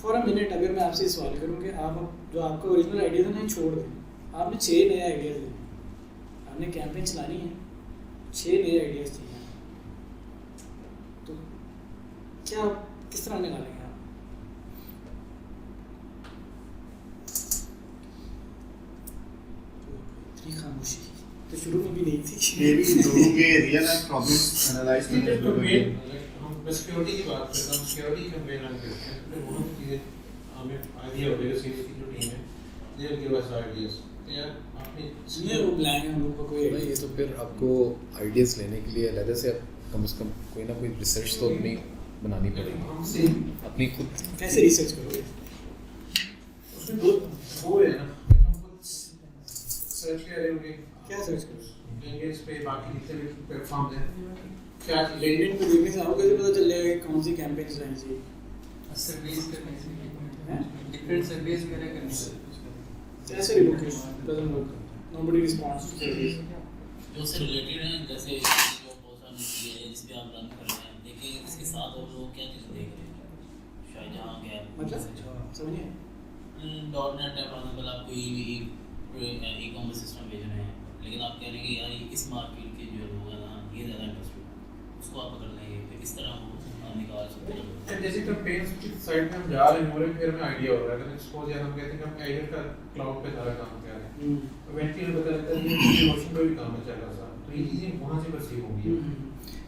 फॉर अ मिनट अगर मैं आपसे सवाल करूँ कि आप जो आपका ओरिजिनल आइडिया था ना छोड़ दें, आपने 6 नए आइडियाज़ लेने, आपने कैंपेन चलानी है, 6 नए आइडियाज़ चाहिए, तो क्या आप किस तरह निकालेंगे? खामोशी तो शुरू में भी नहीं थी। ये भी लोगों के रियल लाइफ प्रॉब्लम्स एनालाइज करने के हम सिक्योरिटी की बात करते हैं, सिक्योरिटी कैंपेन हम करते हैं, तो वो चीज़ें हमें आइडिया हो जाएगा। सीरीज की जो टीम है they will give us ideas. यार आपने इसमें वो ब्लैंक है, हम लोग को कोई ये तो फिर आपको आइडियाज़ लेने के लिए अलग से आप कम से कम कोई ना कोई रिसर्च तो अपनी बनानी पड़ेगी, अपनी खुद। कैसे रिसर्च करोगे? उसमें वो है ना, सर्च कर रहे होंगे, क्या सर्च करोगे? लिंक्डइन पे बाकी जितने भी प्लेटफॉर्म हैं, क्या लिंक्डइन पे देखने से आपको कैसे पता चल जाएगा कि कौन सी कैंपेन चलानी चाहिए? सर्वेज करने से, डिफरेंट सर्वेज वगैरह करने से। ऐसे relocation doesn't work, nobody responds to surveys जो से रिलेटेड हैं, जैसे जो पोस्ट की है जिस पे आप रन कर रहे हैं, देखिए इसके साथ और लोग क्या चीज़ देख रहे हैं, शायद जहाँ गया मतलब समझिए .NET है फॉर एग्जांपल, आप कोई ई-कॉमर्स सिस्टम बेच रहे हैं, लेकिन आप कह रहे हैं कि यार इस मार्केट के जो लोग हैं ना ये ज़्यादा इंटरेस्टेड है, उसको आप पकड़ लेंगे, फिर इस तरह वो निकाल सकते हैं। जैसे कैंपेन्स की साइड में हम जा रहे हैं और फिर हमें आइडिया हो रहा है, अगर सपोज यार हम कहते हैं कि हम आइडिया का क्लाउड पे सारा काम कर रहे हैं, इवेंटुअली हमें पता लगता है कि नोशन पे भी काम चल रहा है, तो ये चीज़ें वहाँ से परसीव होंगी।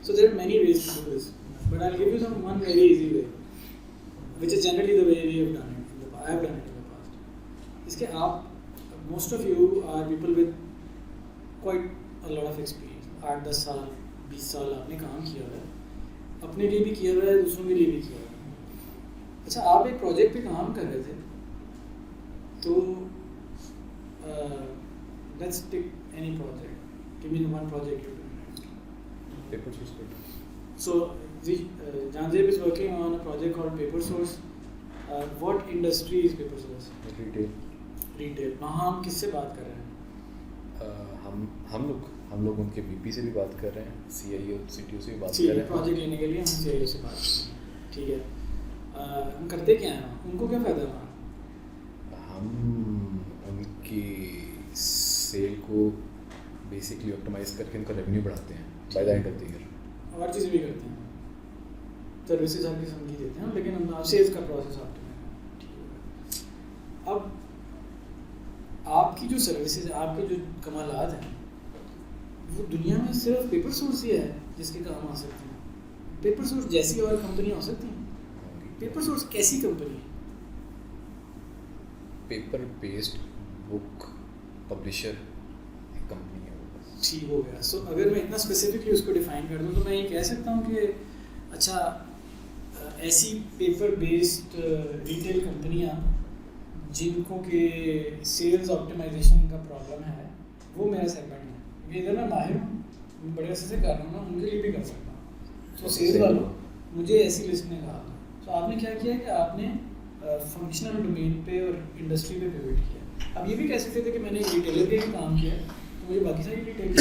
So there are many ways to do this, but I'll give you some one very easy way, which is generally the way we have done it. I have done it in the past. इसके आप most of you are people with quite a lot of experience. 8-10 साल 20 साल आपने काम किया है, अपने लिए भी किया हुआ है, दूसरों के लिए भी किया हुआ है। अच्छा, आप एक प्रोजेक्ट पे काम कर रहे थे, तो let's pick any project. Give me one project you're doing. Paper source project. So Jandeep is working on a project called Paper Source. What industry is Paper Source? Retail. वहाँ हम किससे बात कर रहे हैं? हम लोग उनके VP से भी बात कर रहे हैं, CIO CTO से भी बात कर रहे हैं। प्रोजेक्ट लेने के लिए हम CIO से बात कर रहे हैं, ठीक है। हम करते क्या हैं, उनको क्या फ़ायदा हुआ? हम उनकी सेल को बेसिकली ऑप्टिमाइज करके उनका रेवेन्यू बढ़ाते हैं by the end of the year. और चीज़ें भी करते हैं, सर्विसेज आपकी समझी देते हैं, लेकिन हम सेल्स का प्रोसेस ऑप्टिमाइज ठीक है। अब आपकी जो सर्विसेज है, आपके जो कमालात हैं, वो दुनिया में सिर्फ पेपर सोर्स ही है जिसके काम आ सकते हैं। पेपर सोर्स जैसी और कंपनी हो सकती हैं। पेपर सोर्स कैसी कंपनी है? Paper based book publisher company है वो। ठीक हो गया। सो अगर मैं इतना स्पेसिफिकली उसको डिफाइन कर दूँ तो मैं ये कह सकता हूँ कि अच्छा, ऐसी पेपर बेस्ड रिटेल कंपनियाँ जिनको के सेल्स ऑप्टिमाइजेशन का प्रॉब्लम है, वो मेरा सेगमेंट है। क्योंकि इधर मैं माहिर हूँ, बड़े अच्छे से कर रहा हूँ ना, उनके लिए भी कर सकता हूँ। तो सेल्स वालों मुझे ऐसी लिस्ट में कहा। तो आपने क्या किया कि आपने फंक्शनल डोमेन पे और इंडस्ट्री पे पिवट किया। अब ये भी कह सकते थे कि मैंने रिटेलर के भी काम किया तो मुझे बाकी सारी रिटेल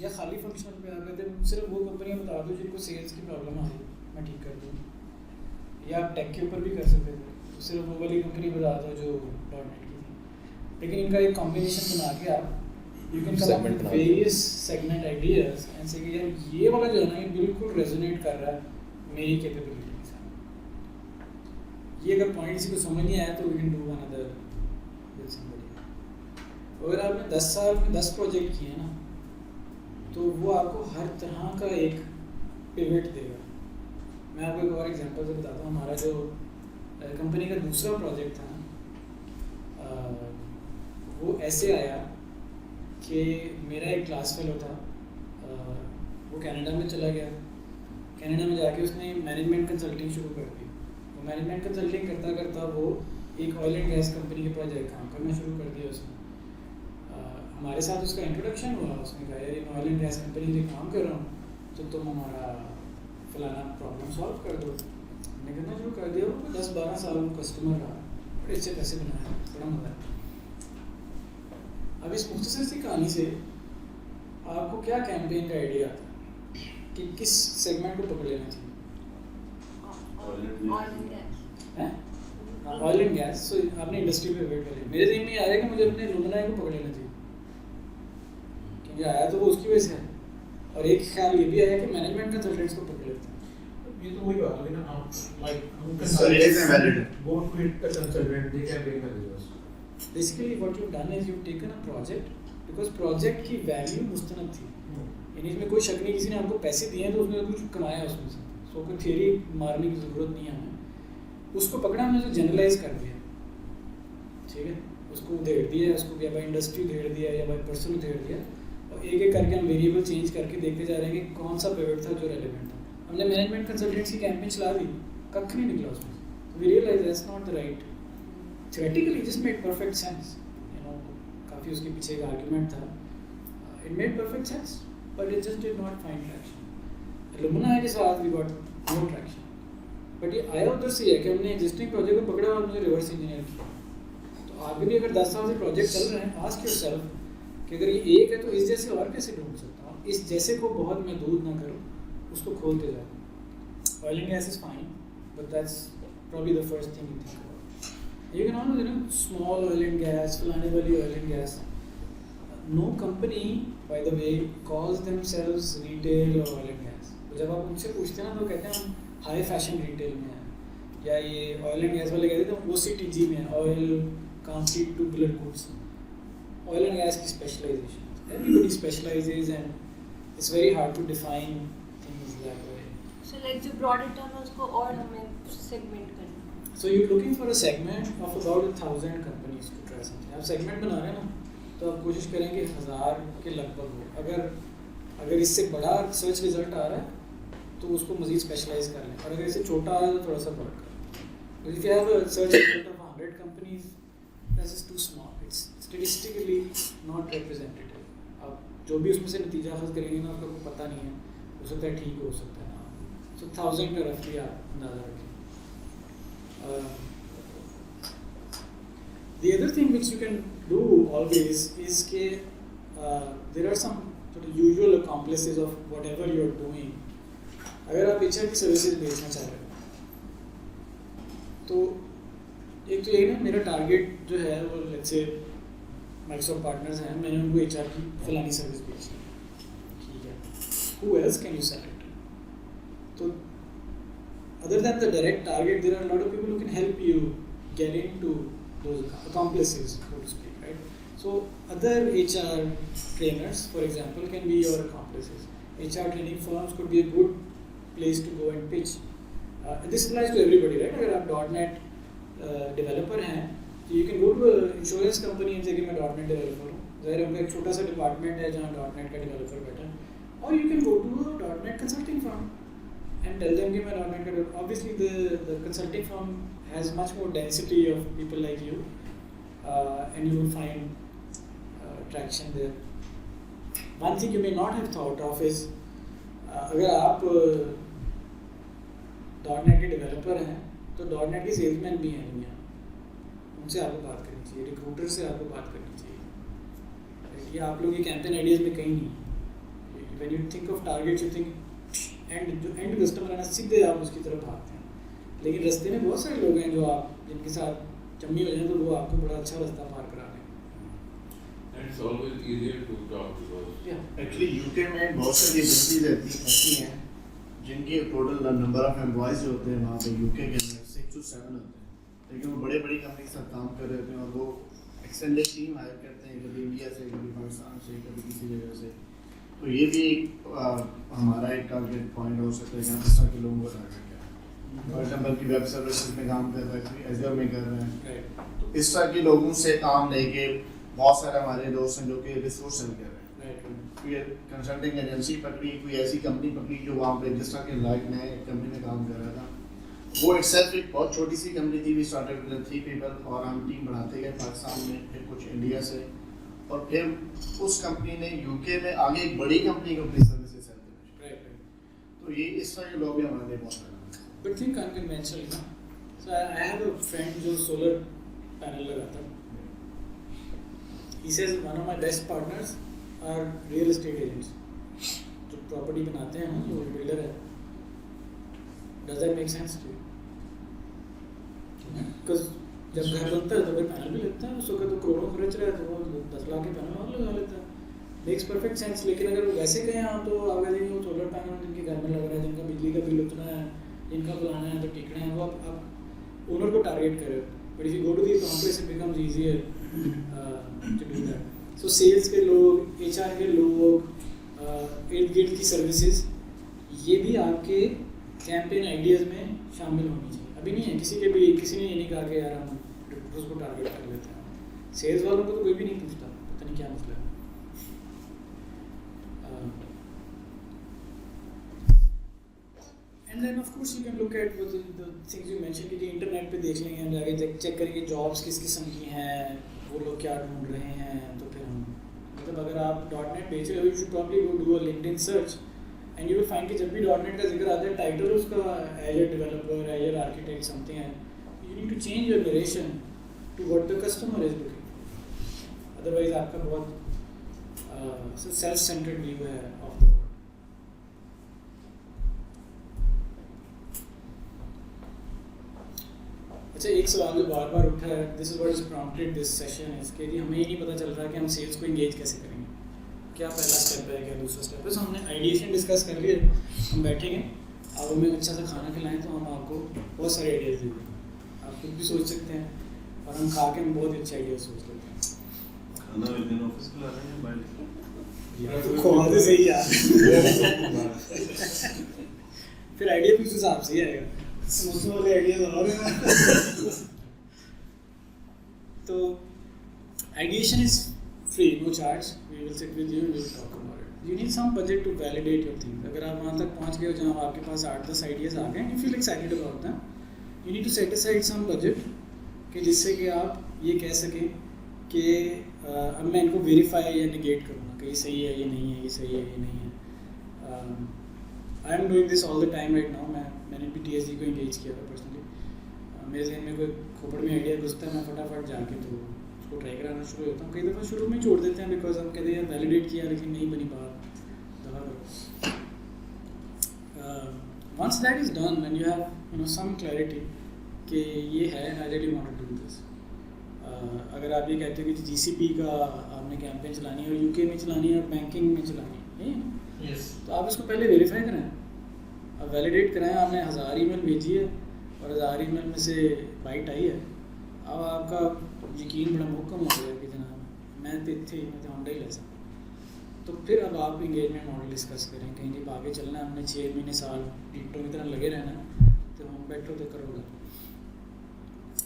या खाली फंक्शनल पे आ गए थे, सिर्फ वो कंपनियाँ बता दो जिनको सेल्स की प्रॉब्लम आ रही मैं ठीक कर दूँ। या आप टेक के ऊपर भी कर सकते थे, तो सिर्फ वो वाली कंपनी बता दो जो .NET की थी। लेकिन इनका एक कॉम्बिनेशन बना के आप you can come up with various segment ideas and say कि यार ये वाला जो है ना, ये बिल्कुल रेजोनेट कर रहा है मेरी कैपेबिलिटी के साथ। ये अगर पॉइंट किसी को समझ नहीं आया तो we can do another with somebody. अगर आपने 10 साल में 10 प्रोजेक्ट किए ना, तो वो आपको हर तरह का एक पिवट देगा। मैं आपको एक और एग्जांपल से बताता हूँ। हमारा जो कंपनी का दूसरा प्रोजेक्ट था वो ऐसे आया कि मेरा एक क्लास फेलो था, वो कनाडा में चला गया, कनाडा में जाके उसने मैनेजमेंट कंसल्टिंग शुरू कर दी। वो मैनेजमेंट कंसल्टिंग करता करता वो एक ऑयल एंड गैस कंपनी के पास जाके काम करना शुरू कर दिया उसने। हमारे साथ उसका इंट्रोडक्शन हुआ, उसने कहा यार मैं ऑयल एंड गैस कंपनी से काम कर रहा हूँ, तो तुम हमारा फलाना प्रॉब्लम सॉल्व कर दो। हमने करना शुरू कर दिया। 10-12 साल वो कस्टमर रहा, बड़े अच्छे पैसे बनाए, बड़ा मजा आया। अब इस मुख्तसर सी कहानी से आपको क्या कैंपेन का आइडिया आता है कि किस सेगमेंट को पकड़ लेना चाहिए? Oil and gas. सो आपने इंडस्ट्री पे वेट कर लिया। मेरे ज़हन में आ रहा है कि मुझे अपने लुमनाई को पकड़ लेना चाहिए, क्योंकि आया तो वो उसकी वजह से है। और एक ख्याल ये भी आया कि मैनेजमेंट कंसल्टेंट्स को पकड़ लेते हैं। ये तो वही बात हुई ना, आप like basically what you done is you taken a project, because project की वैल्यू मुस्तनद थी, यानी इसमें कोई शक नहीं, किसी ने आपको पैसे दिए हैं तो उसने कुछ कमाया उसमें से। सो कोई थियरी मारने की ज़रूरत नहीं है हमें। उसको पकड़ा, हमने उसे जनरलाइज कर दिया, ठीक है, उसको उधेड़ दिया, उसको या बाई इंडस्ट्री उधेड़ दिया या बाई पर्सन उधेड़ दिया, और एक एक करके हम वेरिएबल चेंज करके देखते जा रहे हैं कि कौन सा पिवट था जो रेलेवेंट था। हमने मैनेजमेंट कंसल्टेंट्स की कैंपेन चला दी, कख नहीं निकला उसमें। We realize that's not the right. Theoretically just made perfect sense, you know, काफ़ी उसके पीछे एक आर्गुमेंट था, it made perfect sense, but it just did not find traction. लुमना के साथ we got no traction, but ये आया उधर से है कि हमने एग्जिस्टिंग प्रोजेक्ट को पकड़ा और मुझे रिवर्स इंजीनियर किया। तो आगे भी अगर 10 साल से प्रोजेक्ट चल रहे हैं, आस्क योरसेल्फ कि अगर ये एक है तो इस जैसे और कैसे ढूंढ सकता हूँ? इस जैसे को बहुत मैं दूर ना करूँ, उसको खोलते जाऊँ। Oil and gas is fine, but that's probably the first thing you think about. You can always, you know, small oil and gas, फलाने वाली oil and gas. No company, by the way, calls themselves retail or oil and gas. तो जब आप उनसे पूछते हैं ना तो कहते हैं हम हाई फैशन रिटेल में हैं, या ये ऑयल एंड गैस वाले कहते हैं हम OCTG में हैं, oil complete tubular goods. Oil and gas की specialisation, everybody specializes and it's very hard to define things that way. So like जो broader term है उसको और हमें segment करना। So you're looking for a segment of about 1,000 companies to try something. आप segment बना रहे हैं ना, तो आप कोशिश करेंगे 1000 के लगभग हो। अगर इससे बड़ा सर्च रिजल्ट आ रहा है तो उसको मज़ीद स्पेशलाइज कर लें, और अगर इससे छोटा आ रहा है तो थोड़ा सा बढ़ कर। If you have a search result of 100 companies, that's just too small. It's statistically not representative. आप जो भी उसमें से नतीजा हासिल करेंगे ना, उसका कोई पता नहीं है, हो सकता है ठीक हो सकता है ना। So 1000 का रफली आप अंदाज़ा रखें। The other thing which you can do always is there are some sort of usual accomplices of whatever you are doing. अगर आप HR की सर्विसेज बेचना चाह रहे हो तो एक तो ये ना, मेरा टारगेट जो है वो लेट्स से माइक्रोसॉफ्ट पार्टनर्स हैं, मैंने उनको HR की फलानी सर्विस बेची, ठीक है, who else can you sell it to? तो other than the direct target, there are a lot of people who can help you get into those accomplices, so to speak, right? So other HR trainers, for example, can be your accomplices. HR training firms could be a good place to go and pitch. This applies to everybody, right? अगर आप .NET developer हैं, so you can go to a insurance company and say कि मैं .NET developer हूँ, ज़ाहिर है उनका एक छोटा सा डिपार्टमेंट है जहाँ .NET का developer बैठा है, or you can go to a .NET consulting firm and tell them कि मैं .NET का developer. Obviously the consulting firm has much more density of people like you, and you will find traction there. One thing you may not have thought of is अगर आप .NET के डेवलपर हैं तो .NET के सेल्समैन भी हैं दुनिया, उनसे आपको बात करनी चाहिए, रिक्रूटर से आपको बात करनी चाहिए। ये आप लोग ये कैंपेन आइडियाज़ में कहीं नहीं। When you think of targets, you think जो एंड कस्टमर है ना, सीधे आप उसकी तरफ भागते हैं, लेकिन रास्ते में बहुत सारे लोग हैं जो आप जिनके साथ जम्मी हो जाए तो वो आपको बड़ा अच्छा रास्ता पार करा दें। It's always easier to talk to those. Actually UK में बहुत सारी एजेंसीज ऐसी हैं जिनके टोटल नंबर ऑफ एम्प्लॉयज़ जो होते हैं वहाँ पे UK के अंदर 6 to 7 होते हैं, लेकिन वो बड़ी कंपनी के साथ काम कर रहे होते हैं और वो एक्सटेंडेड टीम हायर करते हैं, कभी इंडिया से, कभी पाकिस्तान से, कभी किसी जगह से। तो ये भी हमारा एक टारगेट पॉइंट हो सकता है कि हम इस तरह के लोगों को टारगेट करें। फॉर एग्जाम्पल की वेब सर्विसेज में काम कर रहे हैं, एज़्योर में कर रहे हैं, तो इस तरह के लोगों से काम लेके बहुत सारे हमारे दोस्त हैं जो कि रिसोर्स सेल कर रहे हैं। कोई कंसल्टिंग एजेंसी पकड़ी, कोई ऐसी कंपनी पकड़ी जो वहाँ पे जिस तरह के लाइक नए कंपनी में काम कर रहा था, वो इटसेल्फ एक बहुत छोटी सी कंपनी थी। वी स्टार्टेड विद 3 पीपल और हम टीम बढ़ाते गए पाकिस्तान में, फिर कुछ इंडिया से, और फिर उस कंपनी ने यूके में आगे एक बड़ी कंपनी को अपनी सर्विसेज सेल की। तो ये इस तरह के लोग भी हमारे लिए बहुत हैं। बट थिंक अनकन्वेंशनल ना, सो आई हैव अ फ्रेंड जो सोलर पैनल लगाता है। He says one of my best partners are real estate agents, जो प्रॉपर्टी बनाते हैं, वो बिल्डर है। Does that make sense to you? Because जब घर बनता है तो फिर पैनल भी लगता है, उसको तो करोड़ों खर्च रहा है तो वो 10 लाख के पैनल और लगा लेता है। Makes perfect sense। लेकिन अगर वो वैसे कहें आप तो आप कहेंगे वो सोलर पैनल जिनके घर में लग रहा है, जिनका बिजली का बिल उतना है, जिनका बुलाना है तो टिकना है, वो आप ओनर को टारगेट करें। But if you go to the complex, it becomes easier to do that. So sales के लोग, HR के लोग, इर्द गिर्द की सर्विसेज, ये भी आपके कैंपेन आइडियाज़ में शामिल होनी चाहिए। अभी नहीं है, किसी ने ये नहीं कहा कि यार हम उसको टारगेट कर लेते हैं। सेल्स वालों को तो कोई भी नहीं पूछता, पता नहीं क्या मसला है। And then of course you can look at the things you mentioned कि इंटरनेट पे देख लेंगे, हम जाके चेक करेंगे जॉब्स किस किस्म की हैं, वो लोग क्या ढूंढ रहे हैं। तो फिर हम मतलब अगर आप .NET बेच रहे हो, you should probably go do a LinkedIn search and you will find कि जब भी .NET का जिक्र आता है, टाइटल उसका Azure developer, Azure architect something है। You need to change your narration to what the customer is looking for. Otherwise आपका बहुत self-centered view है of the world. अच्छा, एक सवाल जो बार बार उठा है, this is what is prompted this session, इसके लिए हमें ही नहीं पता चल रहा है कि हम सेल्स को एंगेज कैसे करेंगे, क्या पहला स्टेप है, क्या दूसरा स्टेप है। तो हमने आइडिएशन डिस्कस कर लिए, हम बैठेंगे, आप हमें अच्छा सा खाना खिलाएं तो हम आपको बहुत सारे आइडियाज़ दे देंगे, आप खुद भी सोच सकते हैं और हम खा के हम बहुत अच्छे आइडियाज सोच लेते हैं। खाना विदिन ऑफिस खिला रहे हैं बाहर खुआ दे सही यार फिर आइडिया भी उस हिसाब से ही आएगा, समोसे वाले आइडियाज और हैं। तो ideation is free, no charge, we will sit with you, we will talk about it. You need some budget to validate your thing. अगर आप वहाँ तक पहुँच गए हो जहाँ आपके पास 8-10 आइडियाज आ गए, you feel excited about them, you need to set aside some budget कि जिससे कि आप ये कह सकें कि अब मैं इनको वेरीफाई या निगेट करूँगा कि ये सही है, ये नहीं है, ये सही है, ये नहीं है। I am doing this all the time right now. मैंने भी TSG को इंगेज किया था पर्सनली। मेरे जहन में कोई खोपड़ में आइडिया घुसता है, मैं फटाफट जाके तो उसको ट्राई कराना शुरू होता हूँ। कई दफ़ा शुरू में छोड़ देते हैं बिकॉज हम कहते हैं वैलिडेट किया लेकिन नहीं बनी बात, दवा करो। Once that is done and you have some clarity कि ये है, I really want to do this. अगर आप ये कहते हो कि GCP का आपने कैंपेन चलानी है और UK में चलानी है और बैंकिंग में चलानी है, नहीं है ना? तो आप इसको पहले वेरीफाई कराएं, अब वैलिडेट कराएं। आपने 1000 ईमेल भेजी है और 1000 ईमेल में से बाइट आई है, अब आपका यकीन बड़ा मुकम्मल हो गया कि जनाब मैं तो इतने मैं तो होंडा ही ले सकता। तो फिर अब आप इंगेजमेंट मॉडल डिस्कस करें, कहीं जब आगे चलना है, हमने 6 महीने साल टिकटों की तरह लगे रहना है, तो हम बेटर तो करोगे।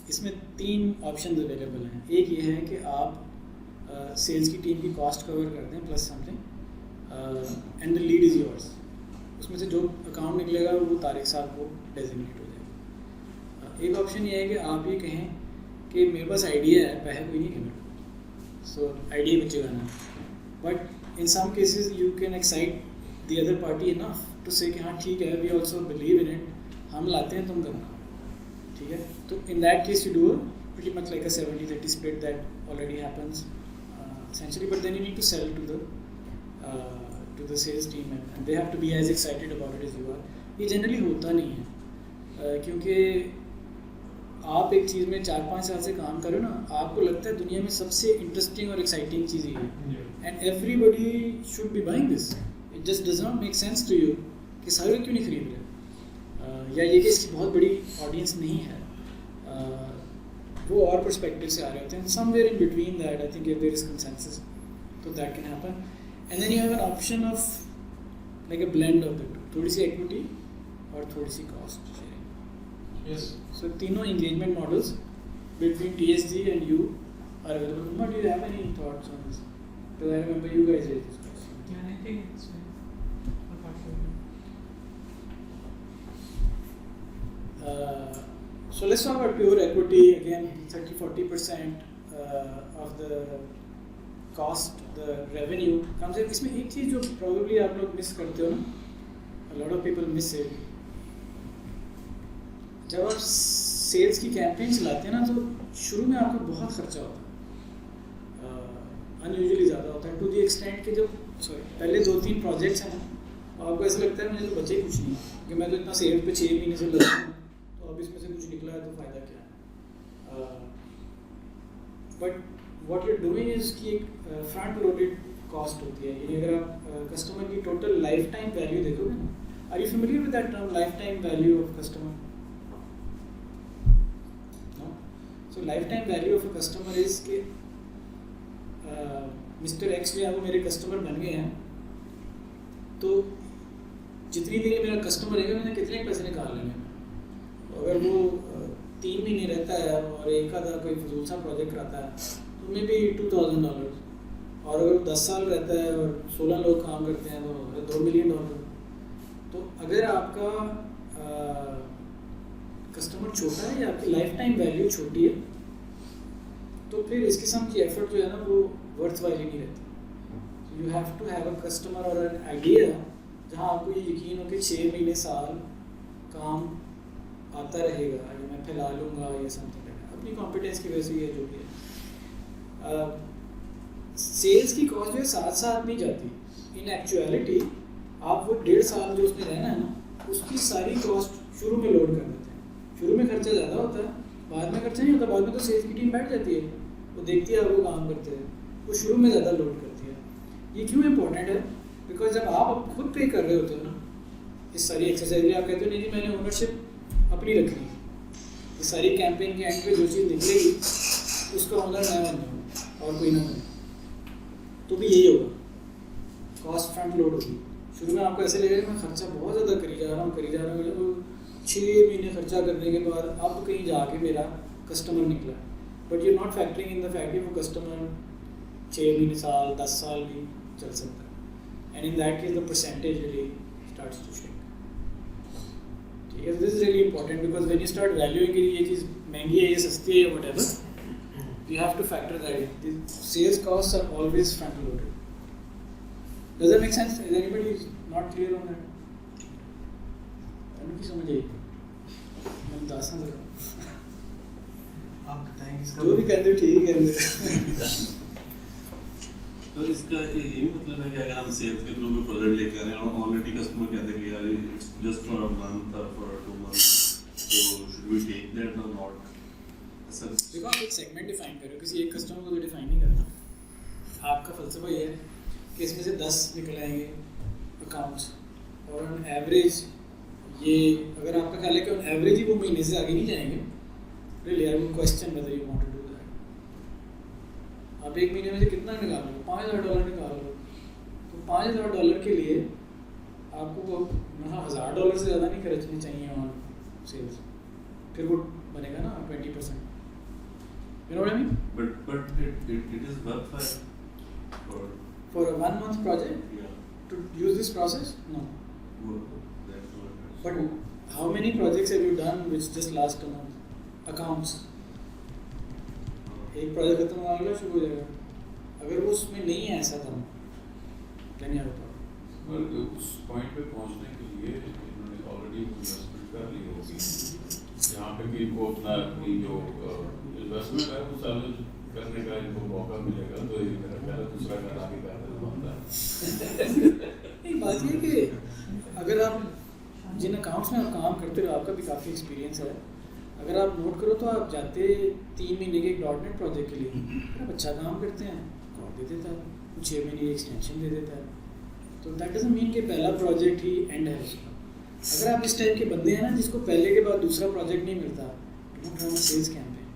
इसमें 3 ऑप्शन अवेलेबल हैं। एक ये है कि आप सेल्स की टीम की कॉस्ट कवर कर दें plus something and the lead is yours. उसमें से जो अकाउंट निकलेगा वो तारिक साहब को डेजिग्नेट हो जाएगा। एक ऑप्शन ये है कि आप ये कहें कि मेरे पास आइडिया है, पैसा कोई नहीं है मेरे को, सो आइडिया बचेगा ना। But in some cases you can excite the other party enough to say कि हाँ ठीक है, we also believe in it, हम लाते हैं, तुम करना, ठीक है। तो in that case you do pretty much like a 70-30 split that already happens essentially, but then you need to sell to the sales team and they have to be as excited about it as you are. ये generally होता नहीं है क्योंकि आप एक चीज़ में 4-5 साल से काम करो ना, आपको लगता है दुनिया में सबसे इंटरेस्टिंग और एक्साइटिंग चीज़ ये है and everybody should be buying this. It just does not make sense to you कि सारे क्यों नहीं खरीद रहे, या ये कि इसकी बहुत बड़ी ऑडियंस नहीं है, वो और पर्सपेक्टिव से आ रहे होते हैं। Somewhere in between that I think there is consensus, तो that can happen. And then you have an option of like a blend of the two, थोड़ी सी इक्विटी और थोड़ी सी कॉस्ट शेयरिंग। यस, सो तीनों engagement models between TSG and you are available. But do you have any thoughts on this? Because I remember you guys raised this question. Christianity, it's apart from So let's talk about pure equity again. 30-40% of the cost, the revenue comes in. इसमें एक चीज़ जो probably आप लोग miss करते हो ना, a lot of people miss it. जब आप सेल्स की कैंपेन चलाते हैं ना तो शुरू में आपका बहुत खर्चा होता है, अनयूजुअली ज़्यादा होता है, टू दी एक्सटेंट कि जब पहले 2-3 प्रोजेक्ट्स हैं ना, आपको ऐसा लगता है मुझे तो बचे कुछ नहीं कि मैं तो इतना सेल्स पे 6 महीने से लगा हूँ, तो अब इसमें से कुछ निकला है तो फ़ायदा क्या है. But what you are doing is कि एक फ्रंट लोडेड कॉस्ट होती है. यानी अगर आप कस्टमर की टोटल लाइफ टाइम वैल्यू देखोगे ना, are you familiar with that term, life time value of customer? So lifetime value of a customer is कि मिस्टर एक्स जो है वो मेरे कस्टमर बन गए हैं, तो जितनी देर मेरा कस्टमर रहेगा मैंने कितने पैसे निकाल लेने हैं. अगर वो 3 महीने रहता है और एक आधा कोई फजूल सा प्रोजेक्ट रहता है तो मे बी $2,000, और अगर 10 साल रहता है और 16 लोग काम करते हैं तो $2 मिलियन. तो अगर आपका कस्टमर छोटा है या आपकी लाइफ टाइम वैल्यू छोटी है तो फिर इस किस्म की एफर्ट जो है ना वो वर्थ वाइल ही नहीं रहती. You have to have a customer और एन आइडिया जहाँ आपको ये यकीन हो कि 6 महीने साल काम आता रहेगा या मैं फैला लूँगा या समथिंग लाइक दैट. अपनी कॉम्पिटेंस की वजह से ये जो भी है. सेल्स की कॉस्ट जो है साथ साथ नहीं जाती. इन एक्चुअलिटी आप वो 1.5 साल जो उसमें रहना है ना उसकी सारी कॉस्ट शुरू में लोड कर देते हैं. शुरू में खर्चा ज़्यादा होता है, बाद में खर्चा नहीं होता. बाद में तो सेल्स की टीम बैठ जाती है, वो देखती है आप वो काम करते हैं, वो शुरू में ज़्यादा लोड करती है. ये क्यों इम्पोर्टेंट है? बिकॉज जब आप खुद पे कर रहे होते हो ना इस सारी एक्सरसाइज में, आप कहते हो नहीं जी मैंने ओनरशिप अपनी रखनी है, इस सारी कैंपेन के एंड पे जो चीज़ निकलेगी उसका ओनर मैं बन जाऊँ और कोई ना बने, तो भी यही होगा. कॉस्ट फ्रंट लोड होगी. शुरू में आपको ऐसे लगेगा मैं खर्चा बहुत ज़्यादा करी जा रहा हूँ 6 महीने खर्चा करने के बाद अब कहीं जाके मेरा कस्टमर निकला. But you not factoring in the fact कि वो कस्टमर 6 महीने साल 10 साल भी चल सकता है. And in that case the percentage really starts to shrink. ठीक है, this is really important because when you start valuing कि ये चीज़ महंगी है, ये सस्ती है, whatever, you have to factor that in. Sales cost are always front loaded. Does that make sense? Is anybody not clear on that? की समझ आई मैं बता सकता आप बताएं जो भी कहते हो ठीक है. तो इसका यही मतलब है कि अगर हम सेल्स के थ्रू में प्रोजेक्ट लेकर आ रहे हैं और ऑलरेडी कस्टमर कहते हैं कि यार it's just for a month और फॉर 2 months, तो शुड वी टेक दैट और नॉट? ऐसा देखो आप एक सेगमेंट डिफाइन करो, किसी एक कस्टमर को तो डिफाइन नहीं करना. आपका फलसफा ये है कि इसमें से 10 निकल आएंगे अकाउंट्स और ऑन एवरेज ये अगर आपका ख्याल है कि ऑन एवरेज ही वो महीने से आगे नहीं जाएंगे, really I would question whether you want to do that. आप एक महीने में से कितना निकाल लो? $5,000 निकाल लो. तो $5,000 के लिए आपको $1,000 से ज़्यादा नहीं खर्चने चाहिए ऑन सेल्स. फिर वो बनेगा ना 20%. You know what I mean? But it is worthwhile for a 1 month project. Yeah. To use this process? No. That's what. But how many projects have you done which just last a month? Accounts. एक प्रोजेक्ट खत्म होगा अगला शुरू हो जाएगा. अगर वो उसमें नहीं है ऐसा था then you have a problem. उस पॉइंट पे पहुंचने के लिए इन्होंने ऑलरेडी इन्वेस्टमेंट कर ली होगी यहाँ पे कि इनको अपना जो इन्वेस्टमेंट है वो चालू करने का इनको मौका मिलेगा, तो ये मेरा ख्याल है दूसरा घर आगे बेहतर बनता है. एक बात ये कि अगर आप जिन अकाउंट्स में आप काम करते हो, आपका भी काफ़ी एक्सपीरियंस है, अगर आप नोट करो तो आप जाते 3 महीने के एक .NET प्रोजेक्ट के लिए, आप अच्छा काम करते हैं, कॉल दे देता है, 6 महीने की एक्सटेंशन दे देता है. तो दैट डजंट मीन कि पहला प्रोजेक्ट ही एंड है उसका. अगर आप इस टाइप के बंदे हैं ना जिसको पहले के बाद दूसरा प्रोजेक्ट नहीं मिलता, don't run a sales campaign,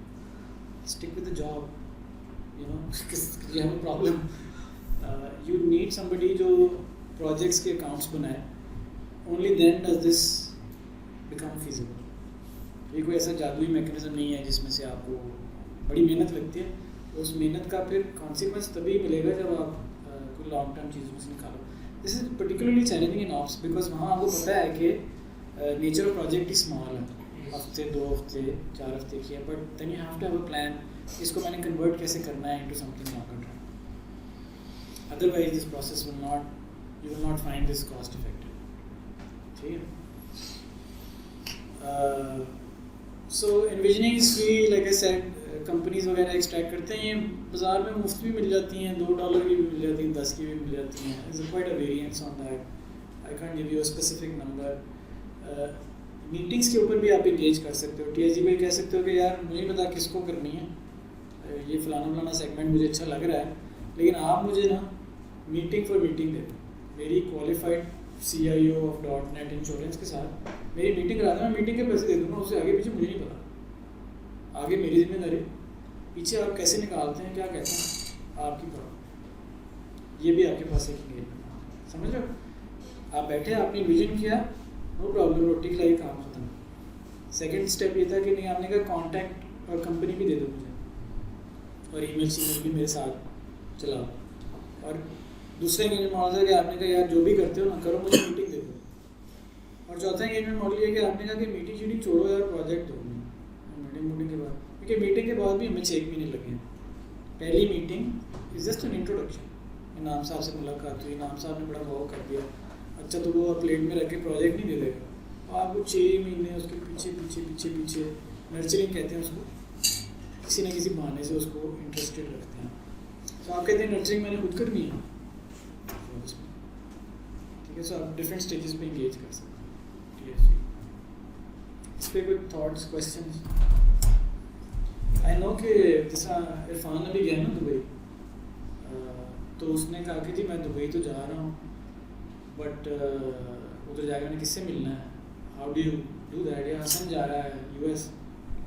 stick with the job. You know you have a problem. You need somebody जो प्रोजेक्ट्स के अकाउंट्स बनाए. Only then does this become feasible. ये कोई ऐसा जादुई मैकेनिज्म नहीं है जिसमें से आपको बड़ी मेहनत लगती है. उस मेहनत का फिर कॉन्सिक्वेंस तभी मिलेगा जब आप लॉन्ग टर्म चीज़ों में से निकालो. This is particularly challenging in ops because वहाँ आपको पता है कि नेचर ऑफ प्रोजेक्ट ही स्मॉल है, हफ्ते 2 हफ्ते 4 हफ्ते की है, but then you have to have a plan. इसको मैंने कन्वर्ट कैसे करना है into something longer term. Otherwise this process will not, you will not find this cost effective. ठीक है. सो एनविजनिंग इसकी लाइक आई सेड कंपनीज वगैरह एक्सट्रैक्ट करते हैं, ये बाज़ार में मुफ्त भी मिल जाती हैं, $2 की भी मिल जाती हैं, 10 की भी मिल जाती हैं. It's quite a variance on that. I can't give you a specific number. Meetings के ऊपर भी आप इंगेज कर सकते हो. TSG को कह सकते हो कि यार मुझे नहीं पता किसको करनी है, ये फलाना सेगमेंट मुझे अच्छा लग रहा है, लेकिन आप मुझे ना मीटिंग फॉर मीटिंग दे दो. मेरी qualified CIO of .NET insurance के साथ मेरी मीटिंग करा दो, मैं मीटिंग के पैसे दे दूँगा, उससे आगे पीछे मुझे नहीं पता. आगे मेरी जिम्मेदारी, पीछे आप कैसे निकालते हैं, क्या कहते हैं, आपकी प्रॉब्लम. ये भी आपके पास एक इंगेजमेंट, समझ रहे हो. आप बैठे, आपने विजन किया, नो प्रॉब्लम, रोटी खिलाई, काम खत्म. सेकंड स्टेप ये था कि नहीं, आपने कहा कॉन्टैक्ट और कंपनी भी दे दो मुझे, और ईमेल भी मेरे साथ चलाओ. और दूसरा इंगेजमेंट मॉडल है कि आपने कहा यार जो भी करते हो ना करो, मुझे मीटिंग दे दो. और चौथा इंगेजमेंट मॉडल ये कि आपने कहा कि मीटिंग शीटिंग छोड़ो यार, प्रोजेक्ट दो. मीटिंग के बाद, क्योंकि मीटिंग के बाद भी हमें 6 महीने लगे हैं. पहली meeting is just an introduction. इनाम साहब से मुलाकात हुई, इनाम साहब ने बड़ा वाव कर दिया, अच्छा तो वो प्लेट में रख के प्रोजेक्ट नहीं दे देगा, आपको 6 महीने उसके पीछे पीछे पीछे पीछे नर्चरिंग कहते हैं उसको, किसी न किसी बहाने से उसको इंटरेस्टेड रखते हैं. तो आप कहते हैं नर्चरिंग मैंने खुद करनी है, ठीक है. सो आप डिफरेंट स्टेजेस पे इंगेज कर सकते हैं. इस पर कोई थॉट्स, क्वेश्चंस? आई नो कि जैसा इरफान अभी गया ना दुबई, तो उसने कहा कि जी मैं दुबई तो जा रहा हूँ, बट उधर जाकर मैंने किससे मिलना है, how do you do that. या हसन जा रहा है US,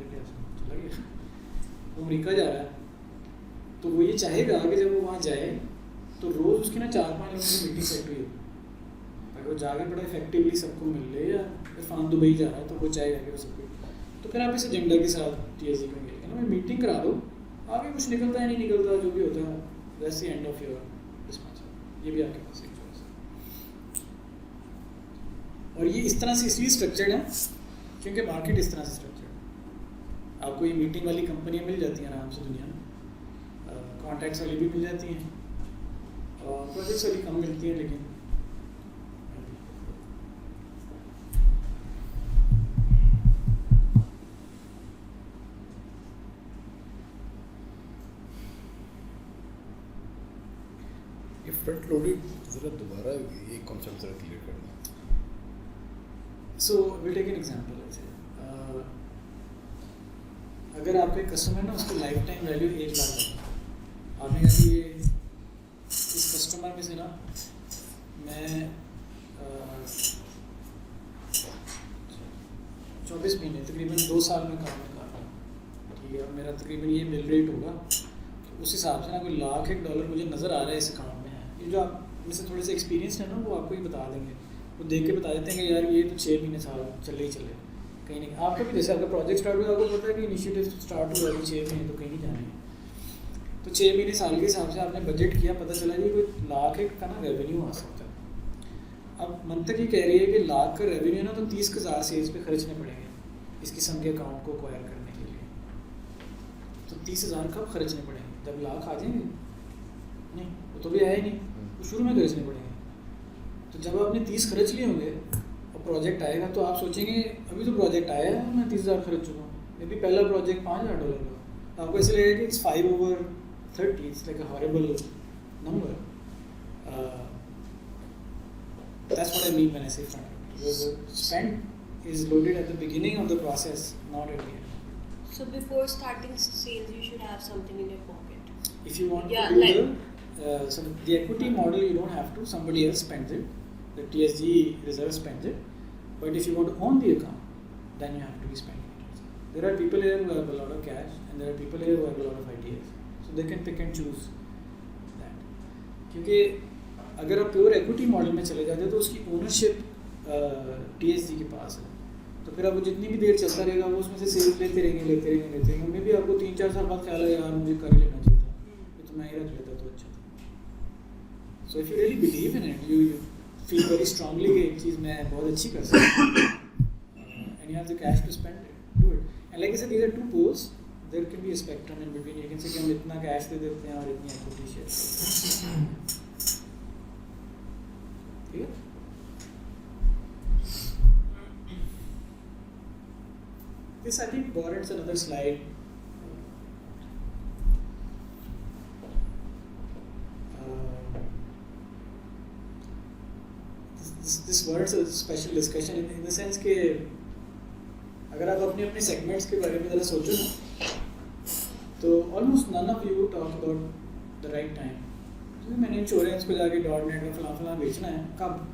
चला गया, वो अमेरिका जा रहा है, तो वो ये चाहेगा कि जब वो वहाँ जाए तो रोज़ उसकी ना 4-5 लोगों की मीटिंग सेट हुई, ताकि वो जाकर बड़ा इफेक्टिवली सबको मिल ले. या इरफान दुबई जा रहा है तो वो चाहेगा कि वो सबको, तो फिर आप इस एजेंडा के साथ TSG में गए ना, मीटिंग करा दो, आगे कुछ निकलता है नहीं निकलता, जो भी होता है that's the end of your responsibility. ये भी आपके पास एक चॉइस है. और ये इस तरह से इसलिए स्ट्रक्चर्ड है क्योंकि मार्केट इस तरह से स्ट्रक्चर्ड है. आपको ये मीटिंग वाली कंपनियाँ मिल जाती हैं आराम से दुनिया में, कॉन्ट्रैक्ट्स वाली भी मिल जाती हैं, और प्रोजेक्ट्स वाली कम मिलती हैं. लेकिन फ्रंट लोडेड ज़रा दोबारा एक कॉन्सेप्ट ज़रा क्लियर करना. So will take an example. अगर आपका कस्टमर ना, उसकी लाइफ टाइम वैल्यू 1 लाख है, आपने कहा कि ये इस कस्टमर में से ना मैं 24 महीने तकरीबन 2 साल में काम कर रहा हूँ, ठीक है, और मेरा तकरीबन ये बिल रेट होगा, तो उस हिसाब से ना कोई $1,00,000 मुझे नज़र आ रहा है इस अकाउंट में. ये जो आप में से थोड़े से एक्सपीरियंस है ना, वो आपको ही बता देंगे, वो देख के बता देते हैं कि यार ये तो 6 महीने साल चले ही चले, कहीं नहीं. आपका भी जैसे आपका प्रोजेक्ट स्टार्ट हुआ, आपको पता है कि इनिशिएटिव स्टार्ट हुआ है 6 महीने, तो कहीं नहीं जाने हैं. तो 6 महीने साल के हिसाब से आपने बजट किया, पता चला कि कोई $1,00,000 का ना रेवेन्यू आ सकता है. अब मंतक ये कह रही है कि $1,00,000 का रेवेन्यू ना, तो 30,000 सेल्स पे खर्चने पड़ेंगे इस किस्म के अकाउंट को एक्वायर करने के लिए. तो 30,000 कब खर्चने पड़ेंगे, जब $1,00,000 आ जाएंगे? नहीं, वो तो भी आया ही नहीं, तो शुरू में खर्चने पड़ेंगे. तो जब आपने 30 खर्च लिए होंगे और प्रोजेक्ट आएगा, तो आप सोचेंगे अभी तो प्रोजेक्ट आया है, मैं 30,000 खर्च चुका हूँ, मे बी पहला प्रोजेक्ट $5,000 का, तो आपको ऐसे लगेगा कि it's 5/30, it's like a horrible number. That's what I mean when I say front. Your spend is loaded at the beginning of the process, not at the end. So before starting sales, you should have something in your pocket. If you want Yeah, to do like- so the equity model, you don't have to, somebody else spends it, the TSG reserve spends it, but if you want to own the account, then you have to be spending it. There are people here who have a lot of cash, and there are people here who have a lot of ideas, so they can pick and choose that. क्योंकि अगर आप प्योर इक्विटी मॉडल में चले जाते हो तो उसकी ओनरशिप TSG के पास है, तो फिर आपको जितनी भी देर चलता रहेगा वो उसमें से सेल्स लेते रहेंगे. मे भी आपको 3-4 साल बाद ख्याल है यार मुझे कर लेना चाहिए था, ये तो मैं ही रख लेता तो अच्छा था. So if you really believe in it, you feel very strongly कि एक चीज़ मैं बहुत अच्छी कर सकता हूँ, and you have the cash to spend it, do it. And like I said, there are 2 poles, there can be a spectrum in between. You can say कि हम इतना कैश दे देते हैं और इतनी इक्विटी शेयर. ठीक है. This I think warrants another slide. This warrants a special discussion in the sense कि अगर आप अपने अपने segments के बारे में ज़रा सोचो ना, तो almost none of you talk about the right time. तो मैंने इंश्योरेंस को जाके .NET में फलां बेचना है, कब?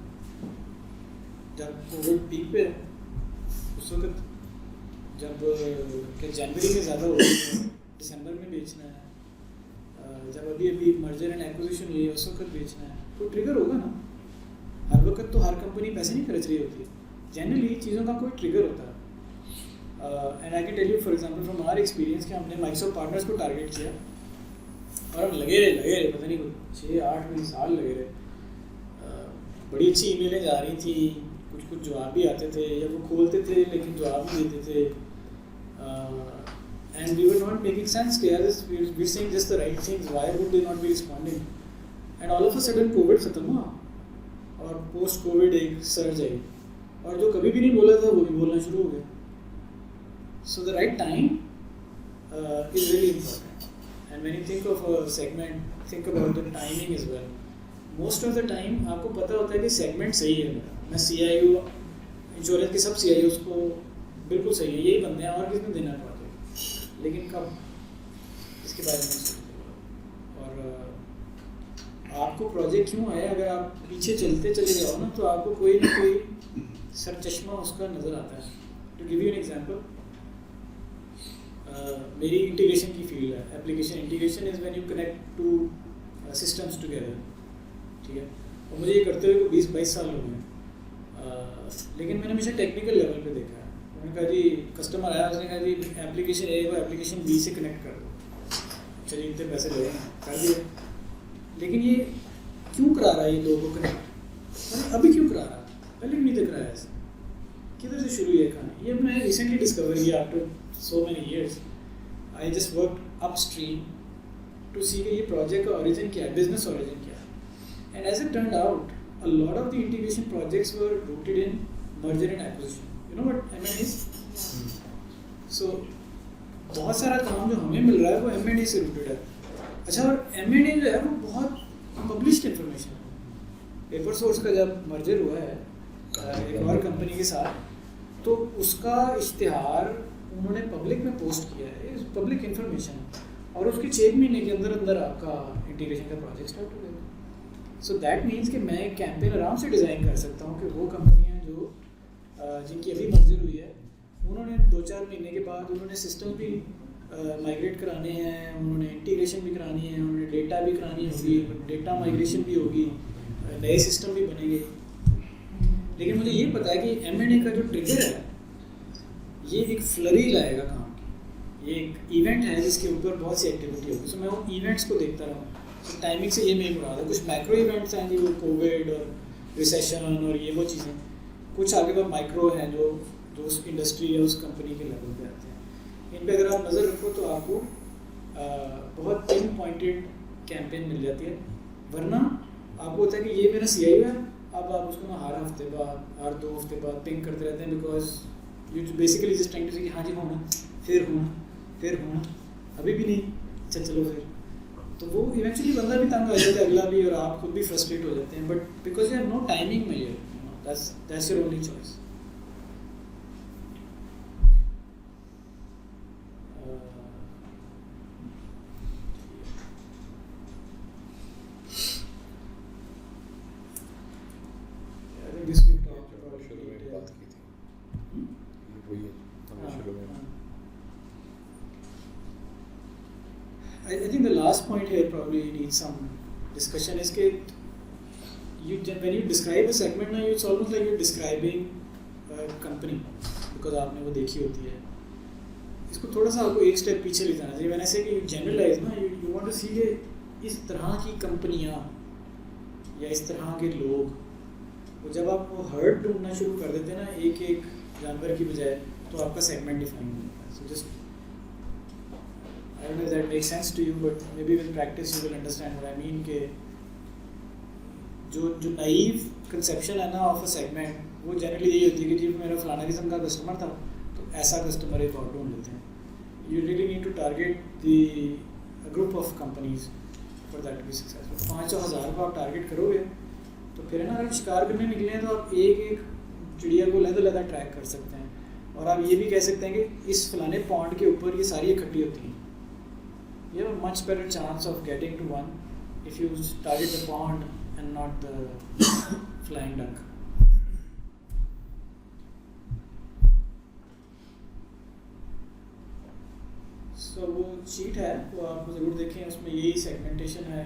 जब कोविड पीक पे उस वक्त, जब कि जनवरी में ज़्यादा हो रही है, दिसंबर में बेचना है, जब अभी मर्जर एंड एक्विजिशन हुई है उस वक्त बेचना है, तो ट्रिगर होगा ना. हर वक्त तो हर कंपनी पैसे नहीं खर्च रही होती है, जनरली चीज़ों का कोई ट्रिगर होता है. And I can tell you for example from our experience कि हमने माइक्रोसॉफ्ट पार्टनर्स को टारगेट किया और हम लगे रहे पता नहीं 6-8 साल लगे रहे. बड़ी अच्छी ईमेलें जा रही थी, कुछ जवाब भी आते थे, या वो खोलते थे लेकिन जवाब नहीं देते थे, and we were not making sense कि यार we are saying just the right things, why would they not be responding. And all of a sudden covid खत्म हुआ और पोस्ट कोविड एक सर्ज आई, और जो कभी भी नहीं बोला था वो भी बोलना शुरू हो गया. So the right time is really important, and when you think of a segment, think about the timing as well. Most of the time आपको पता होता है कि सेगमेंट सही है मेरा, मैं CIO इंश्योरेंस के सब CIOs को बिल्कुल सही है, यही बंदे हैं और किसने देना प्रोजेक्ट, लेकिन कब इसके बारे में सोचते. और आपको प्रोजेक्ट क्यों आया, अगर आप पीछे चलते चले जाओ ना तो आपको कोई ना कोई सर चश्मा उसका नज़र आता है. To give you an example, मेरी इंटीग्रेशन की फील्ड है, application integration is when you connect to systems together. ठीक है, और मुझे ये करते हुए 20-22 साल हो गए, लेकिन मैंने हमेशा टेक्निकल लेवल पे देखा है. मैंने कहा जी, कस्टमर आया, उसने कहा जी एप्लीकेशन A को एप्लीकेशन B से कनेक्ट कर दो, चलिए इतने पैसे लगेंगे, कर दिए. लेकिन ये क्यों करा रहा है ये लोगों को कनेक्ट, मतलब अभी क्यों करा रहा है, पहले भी नहीं दिख रहा है ऐसा, किधर से शुरू है कहानी. ये मैं रिसेंटली डिस्कवर किया after so many years. I just work upstream to see कि ये प्रोजेक्ट का ओरिजिन क्या है, बिजनेस ओरिजिन क्या है. And as it turned out, a lot of the integration projects were rooted in merger and acquisition. You know what M&A is? So बहुत सारा काम जो हमें मिल रहा है वो M&A से rooted है. अच्छा, और M&A जो है वो बहुत published information है. पेपर सोर्स का जब मर्जर हुआ है एक और कंपनी के साथ, तो उसका इश्तिहार उन्होंने पब्लिक में पोस्ट किया है, इस पब्लिक इन्फॉर्मेशन, और उसके 6 महीने के अंदर अंदर आपका इंटीग्रेशन का प्रोजेक्ट स्टार्ट हो गया. सो दैट मीन्स कि मैं एक कैंपेन आराम से डिज़ाइन कर सकता हूँ कि वो कंपनियाँ जो जिनकी अभी मंजूर हुई है, उन्होंने 2-4 महीने के बाद उन्होंने सिस्टम भी माइग्रेट कराने हैं, उन्होंने इंटीग्रेशन भी करानी है, उन्होंने डेटा भी करानी होगी, डेटा माइग्रेशन भी होगी, नए सिस्टम भी बनेंगे. लेकिन मुझे ये पता है कि M&A का जो ट्रिगर है ये एक फ्लरी लाएगा काम की. ये एक इवेंट है जिसके ऊपर बहुत सी एक्टिविटी होगी. सो मैं वो इवेंट्स को देखता रहूँ. तो टाइमिंग से ये नहीं बुरा था. कुछ मैक्रो इवेंट्स हैं जी, वो कोविड और रिसेशन और ये वो चीज़ें. कुछ आगे पर माइक्रो हैं जो उस इंडस्ट्री या उस कंपनी के लेवल पे आते हैं. इन पे अगर आप नज़र रखो तो आपको बहुत पिन पॉइंटेड कैंपेन मिल जाती है. वरना आपको होता है कि ये मेरा CIO है, अब आप उसको हर हफ्ते बाद, हर 2 हफ्ते बाद पिंग करते रहते हैं, because you basically just trying to say कि हाँ जी होना, फिर होना, अभी भी नहीं, अच्छा चलो फिर. तो वो इवेंचुअली बंदा भी तंग हो जाता है, अगला भी, और आप खुद भी फ्रस्ट्रेट हो जाते हैं. But because you have no timing में, that's your only choice. I think the last point here probably needs some discussion is that when you describe a segment now, it's almost like you're describing a company, because आपने वो देखी होती है. इसको थोड़ा सा आपको एक स्टेप पीछे ले जाना चाहिए. मैंने से कि जनरलाइज ना, you want to see कि इस तरह की कंपनियाँ या इस तरह के लोग, तो जब आप वो हर्ट ढूंढना शुरू कर देते हैं ना एक एक जानवर की बजाय, तो आपका सेगमेंट डिफाइन होता है. So just I don't know if that makes sense to you, but maybe with practice you will understand what I mean. कि जो naive conception है ना of a segment, वो जनरली यही होती है कि जी मेरा फलाना किस्म का कस्टमर था तो ऐसा कस्टमर एक और ढूंढ लेते हैं. You really need to target a group of companies for that to be successful. 500,000 को आप टारगेट करोगे तो फिर है ना, अगर शिकार करने निकले हैं तो आप एक एक चिड़िया को लहदा ट्रैक कर सकते हैं. और आप ये भी कह सकते हैं कि इस फलाने पॉन्ड के ऊपर ये सारी इकट्ठी होती हैं. You have a much better chance of getting to one if you target the pond and not the flying duck. So वो शीट है, वो आप ज़रूर देखें, उसमें यही सेगमेंटेशन है.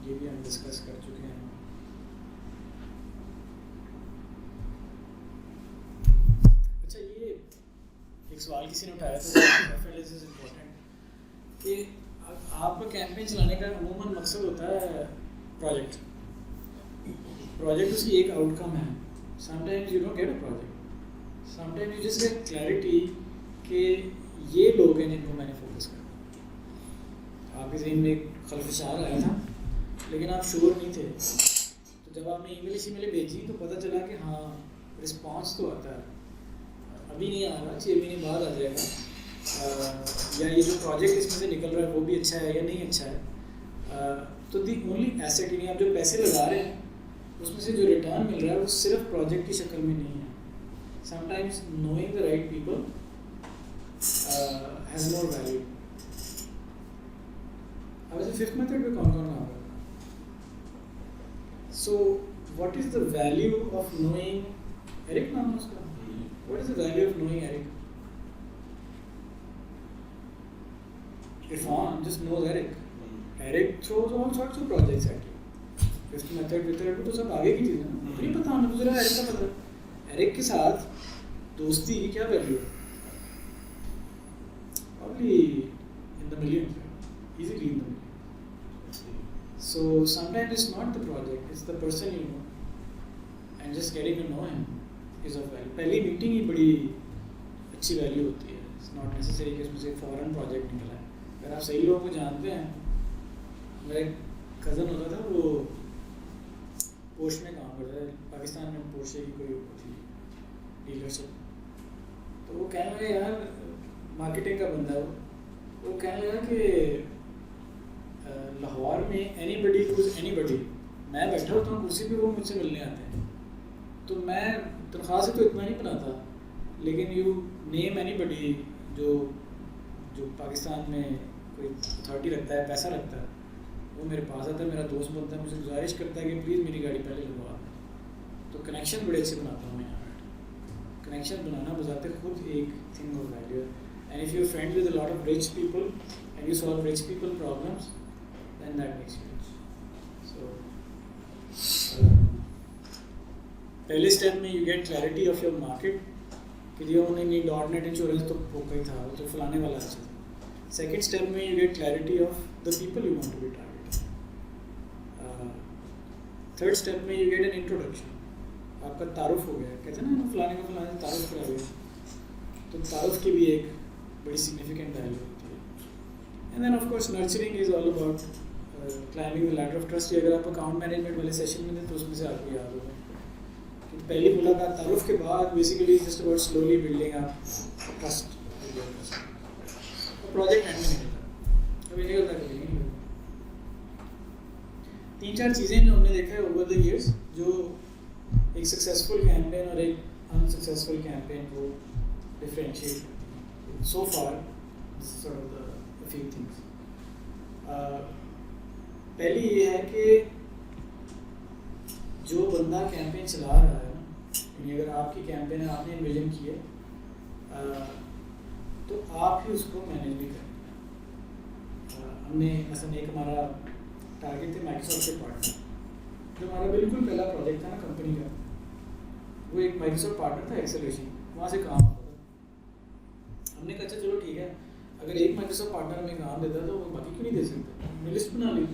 ये भी हम डिस्कस कर चुके हैं. अच्छा, ये एक सवाल किसी ने उठाया था, दिस इज इम्पोर्टेंट, कि आपका कैंपेन चलाने का अमूमन मकसद होता है प्रोजेक्ट. प्रोजेक्ट उसकी एक आउटकम है. Sometimes you don't get a project, sometimes you just get clarity कि ये लोग हैं जिनको मैंने फोकस करना. आपके जहन में एक खलफशार आया था लेकिन आप श्योर नहीं थे, तो जब आपने ईमेल भेजी तो पता चला कि हाँ रिस्पॉन्स तो आता है, अभी नहीं आ रहा, 6 महीने बाद आ जाएगा, या ये जो प्रोजेक्ट इसमें से निकल रहा है वो भी अच्छा है या नहीं अच्छा है. तो दी ओनली एसेट, यानी आप जो पैसे लगा रहे हैं उसमें से जो रिटर्न मिल रहा है वो सिर्फ प्रोजेक्ट की शक्ल में नहीं है. Sometimes knowing the right people has more value. अब ऐसे फिफ्थ मेथड पे कौन कौन काम करता है? So what is the value of knowing, Eric नाम है उसका, what is the value of knowing Eric? Irfan just knows Eric. Eric throws all sorts of projects at you. Fifth method तो सब आगे की चीज़ है ना, नहीं पता हमें, दूसरा एरिक का पता. एरिक के साथ दोस्ती की क्या वैल्यू है? Probably in the millions, easily in the millions. So sometimes it's not the project, it's the person you know, and just getting to know him is of value. पहली मीटिंग ही बड़ी अच्छी वैल्यू होती है. It's not necessary कि उसमें से फॉरेन प्रोजेक्ट निकला है. अगर आप सही लोगों को जानते हैं, मेरा एक कज़न होता था, वो पोर्श में काम करता है, पाकिस्तान में पोर्शे की कोई थी डीलरशिप, तो वो कहने लगा यार, मार्केटिंग का बंदा है वो कहने लगा कि लाहौर में एनीबडी हुज एनीबडी, मैं बैठा होता हूँ कुर्सी पे, वो मुझसे मिलने आते हैं, तो मैं तनख्वाह से तो इतना नहीं बनाता, लेकिन यू नेम एनीबडी जो पाकिस्तान में कोई अथॉरिटी रखता है, पैसा रखता है, वो मेरे पास आता है, मेरा दोस्त बनता है, मुझसे गुजारिश करता है कि प्लीज़ मेरी गाड़ी पहले लगवा. तो कनेक्शन बड़े अच्छे बनाता हूँ मैं यहाँ बैठ. कनेक्शन बनाना बजाते खुद एक थिंग ऑफ वैल्यू है. And if you friend with a lot of rich people and you solve rich people problems, then that makes you rich. So पहले स्टेप में you get clarity of your market, कि जो नहीं .NET इंश्योरेंस तो पोका ही था, वो तो फलाने वाला अच्छा था. सेकेंड स्टेप में you get clarity of the people you want to be targeted. Third step में यू गेट एन इंट्रोडक्शन. आपका तारुफ हो गया, कहते हैं ना फलाने का फलाने तारुफ करा गया, तो तारुफ की भी एक बड़ी सिग्निफिकेंट वैल्यू होती है. And then of course nurturing is all about climbing the ladder of trust. अगर आप अकाउंट मैनेजमेंट वाले सेशन में थे तो उसमें से आपको याद होगा कि पहली मुलाकात तारुफ के बाद basically just about slowly building up trust. Project and में निकलता, कभी निकलता कभी नहीं निकलता. 3-4 चीज़ें जो हमने देखा है ओवर द ईयर्स, जो एक सक्सेसफुल कैंपेन और एक अनसक्सेसफुल कैंपेन को डिफरेंशिएट करती हैं. So far this is sort of the few things. पहली ये है कि जो बंदा कैंपेन चला रहा है ना, यानी अगर आपकी कैंपेन है, आपने इन्विजन की है, तो आप ही उसको मैनेज भी करें. हमने ऐसा एक हमारा टारगेट थे माइक्रोसॉफ्ट के पार्टनर, जो हमारा बिल्कुल पहला प्रोजेक्ट था ना कंपनी का, वो एक माइक्रोसॉफ्ट पार्टनर था एक्सेलरेशन, वहाँ से काम होता था. हमने कहा चलो ठीक है, अगर एक माइक्रोसॉफ्ट पार्टनर हमें काम देता तो वो बाकी क्यों नहीं दे सकते. हमने लिस्ट बना ली,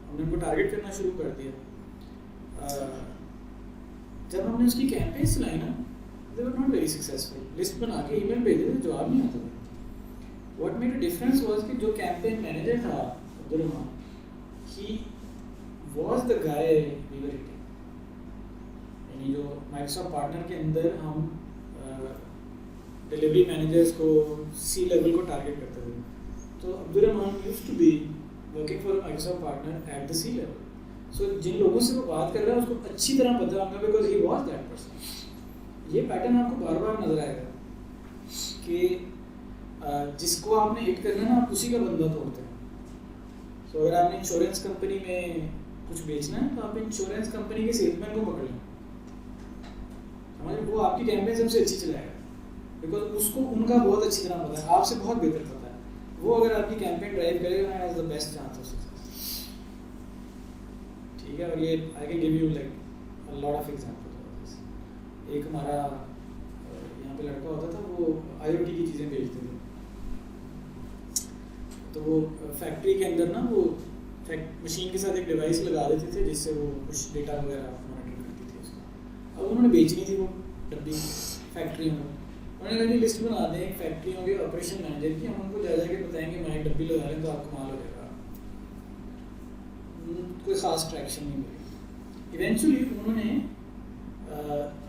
हमने उनको टारगेट करना शुरू कर दिया। जब हमने उसकी कैंपेन चलाई ना, they were not very successful. List बना के ईमेल भेजे थे, जवाब नहीं आता था। What made a difference was कि जो कैंपेन मैनेजर था Abdul Rahman, he was the guy we were hitting. यानी जो माइक्रोसॉफ्ट पार्टनर के अंदर हम डिलीवरी मैनेजर्स को, सी लेवल को टारगेट करते थे, तो Abdul Rahman used to be working for Microsoft partner at the C level. So जिन लोगों से वो बात कर रहा है उसको अच्छी तरह पता होगा, because he was that person. ये पैटर्न आपको बार बार नजर आएगा कि जिसको आपने हिट करना है ना, आप उसी का बंदा तोड़ते हैं। सो अगर आपने इंश्योरेंस कंपनी में कुछ बेचना है तो आप इंश्योरेंस कंपनी के सेल्समैन को पकड़ लें, समझ, वो आपकी कैंपेन सबसे अच्छी चलाएगा, बिकॉज उसको उनका बहुत अच्छी तरह पता है, आपसे बहुत बेहतर पता है। वो अगर आपकी कैंपेन ड्राइव करेगा ना, is the best chance of success. ठीक है, और ये आई can give you like a lot of examples of this. एक हमारा यहाँ पे लड़का होता था, वो IoT की चीज़ें बेचते थे, तो वो फैक्ट्री के अंदर ना वो मशीन के साथ एक डिवाइस लगा देते थे जिससे वो कुछ डेटा वगैरह मॉनिटर करती थी उसका। अब उन्होंने बेचनी थी वो डब्बी फैक्ट्री में, उन्होंने कहा लिस्ट बना दें एक फैक्ट्री होगी ऑपरेशन मैनेजर की, हम उनको जा जाके बताएंगे हमारी डब्बी लगा लें तो आपको माल हो जाएगा। कोई ख़ास ट्रैक्शन नहीं मिली। इवेंचुअली उन्होंने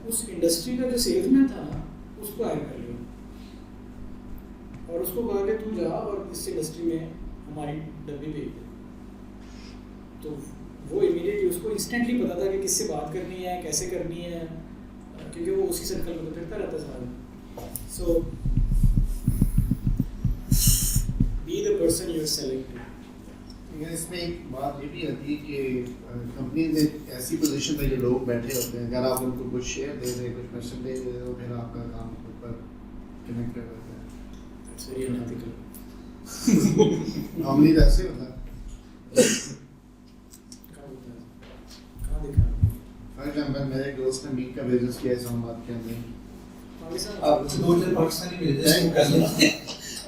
उस इंडस्ट्री का जो सेल्समैन था ना, उसको हायर कर लिया और उसको कहा कि तू जा और इस इंडस्ट्री में हमारी डब्बी भेज दे। तो वो इमीडिएटली, उसको इंस्टेंटली पता था कि किससे बात करनी है, कैसे करनी है, क्योंकि वो उसी सर्कल में फिरता रहता सारा। So be the person you are selling to. इसमें एक बात ये भी आती है कि कंपनी में ऐसी पोजीशन पे जो लोग बैठे होते हैं, अगर आप उनको कुछ शेयर दे दें, कुछ परसेंटेज दे दो, फिर आपका काम ऊपर कनेक्ट कर देता है। That's very unethical. नॉर्मली वैसे होता है। कहाँ देखा? फॉर एग्जांपल मेरे दोस्त ने मीट का बिजनेस किया इस्लामाबाद के अंदर। आप 2-4 पाकिस्तानी भेजे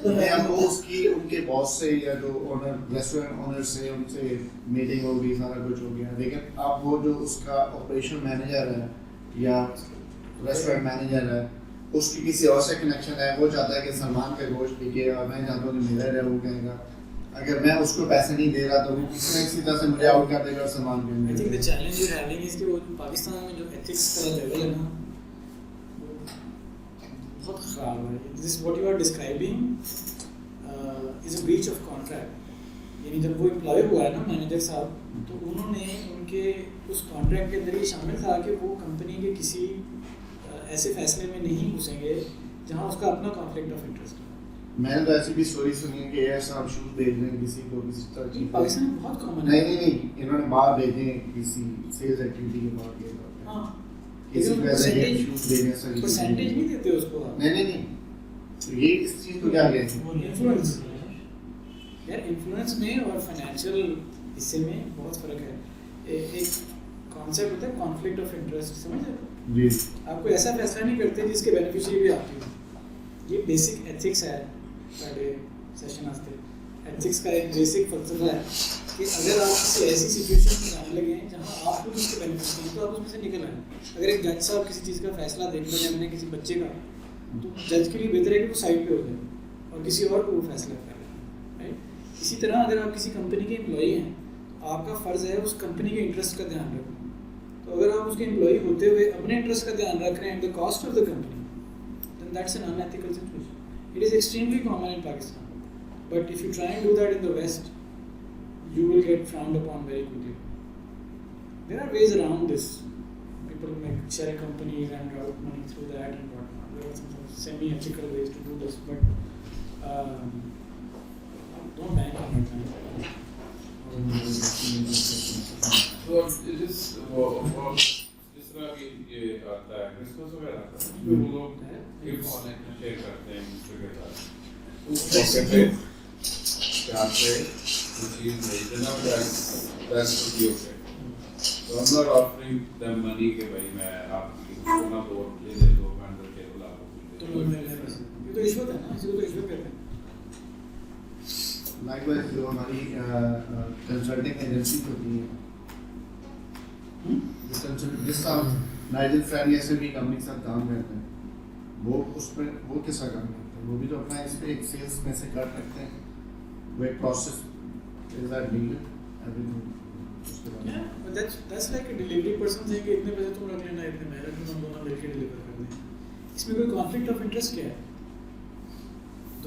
तो मैं आपको उसकी उनके बॉस से या जो ओनर रेस्टोरेंट ओनर से उनसे मीटिंग हो गई, सारा कुछ हो गया, लेकिन आप वो जो उसका ऑपरेशन मैनेजर है या रेस्टोरेंट मैनेजर है, उसकी किसी और से कनेक्शन है, वो चाहता है कि सलमान का गोश्त बिके और मैं चाहता हूँ कि मेरा है, वो कहेगा अगर मैं उसको पैसे नहीं दे रहा तो वो किसी न किसी तरह से मुझे आउट कर देगा और सलमान को। I think the challenge you're having is कि वो पाकिस्तान में जो एथिक्स का लेवल है ना, बहुत ख़राब है। This what you are describing is a breach of contract। यानी जब वो एम्प्लॉय हुआ है ना मैनेजर साहब, तो उन्होंने उनके उस कॉन्ट्रैक्ट के अंदर ये शामिल था कि वो कंपनी के किसी ऐसे फैसले में नहीं घुसेंगे जहाँ उसका अपना कॉन्फ्लिक्ट ऑफ इंटरेस्ट है। मैंने तो ऐसी भी स्टोरी सुनी है कि ऐसा आप शूज भेज रहे हैं किसी को, किसी तरह की पाकिस्तान में बहुत कॉमन है। नहीं, इन्होंने बाहर भेजे किसी सेल्स एक्टिविटी के बाद के तौर पे। हाँ, किसी को ऐसे ही शूज भेजने से परसेंटेज नहीं देते उसको आप। नहीं, तो ये इस चीज़ को क्या कहते हैं? इन्फ्लुएंस। यार इन्फ्लुएंस में और फाइनेंशियल हिस्से में बहुत फ़र्क है। एक कॉन्सेप्ट होता है कॉन्फ्लिक्ट ऑफ इंटरेस्ट, समझ रहे हो जी। आप कोई ऐसा फैसला नहीं करते जिसके बेनिफिशियरी भी आपकी हो। ये बेसिक एथिक्स है साढ़े सेशन आस्ते। एथिक्स का एक बेसिक फलसफा है कि अगर आप किसी ऐसी सिचुएशन में जाने लगे जहाँ आपको उसके बेनिफिट नहीं तो आप उसमें से निकल आए। अगर एक जज साहब किसी चीज़ का फैसला देने लगे मैंने किसी बच्चे का, तो जज के लिए बेहतर है कि वो साइड पे हो जाए और किसी और को वो फैसला कर ले, राइट। इसी तरह अगर आप किसी कंपनी के एम्प्लॉई हैं तो आपका फ़र्ज़ है उस कंपनी के इंटरेस्ट का ध्यान रखना। तो अगर आप उसके एम्प्लॉई होते हुए अपने इंटरेस्ट का ध्यान रख रहे हैं at the cost of the company, then that's an unethical situation. It is extremely common in Pakistan, but if you try and do that in the west, you will get frowned upon very quickly. There are ways around this. People make share companies and route money through that and whatnot. There are some semi-ethical ways to do this, but don't bank on it. So जिस तरह की ये आता है क्रिसमस वगैरह का, वो लोग गिफ्ट शेयर करते हैं दूसरे के साथ, तो कैसे क्या से चीज भेज देना, that's okay. So I'm not offering them money कि भाई मैं आपकी सोना बोर्ड ले दे दो, मैं अंदर केबल आपको तो ये तो रिश्वत है ना, इसी को तो रिश्वत कहते हैं। लाइकवाइज जो हमारी कंसल्टिंग एजेंसी होती हैं, जिस नाइजल फ्रैंक ऐसे भी कंपनी के साथ काम करते हैं, वो उसमें वो किसका काम करते हैं? वो भी तो अपना इस पे एक सेल्स में से कर सकते हैं, वो एक process is that legal everything. Yeah, but that's like a delivery person saying कि इतने पैसे तुम रख लेना, इतने मैं रख लूँगा, हम दोनों मिलकर डिलीवर कर दें। इसमें कोई कॉन्फ्लिक्ट ऑफ इंटरेस्ट क्या है?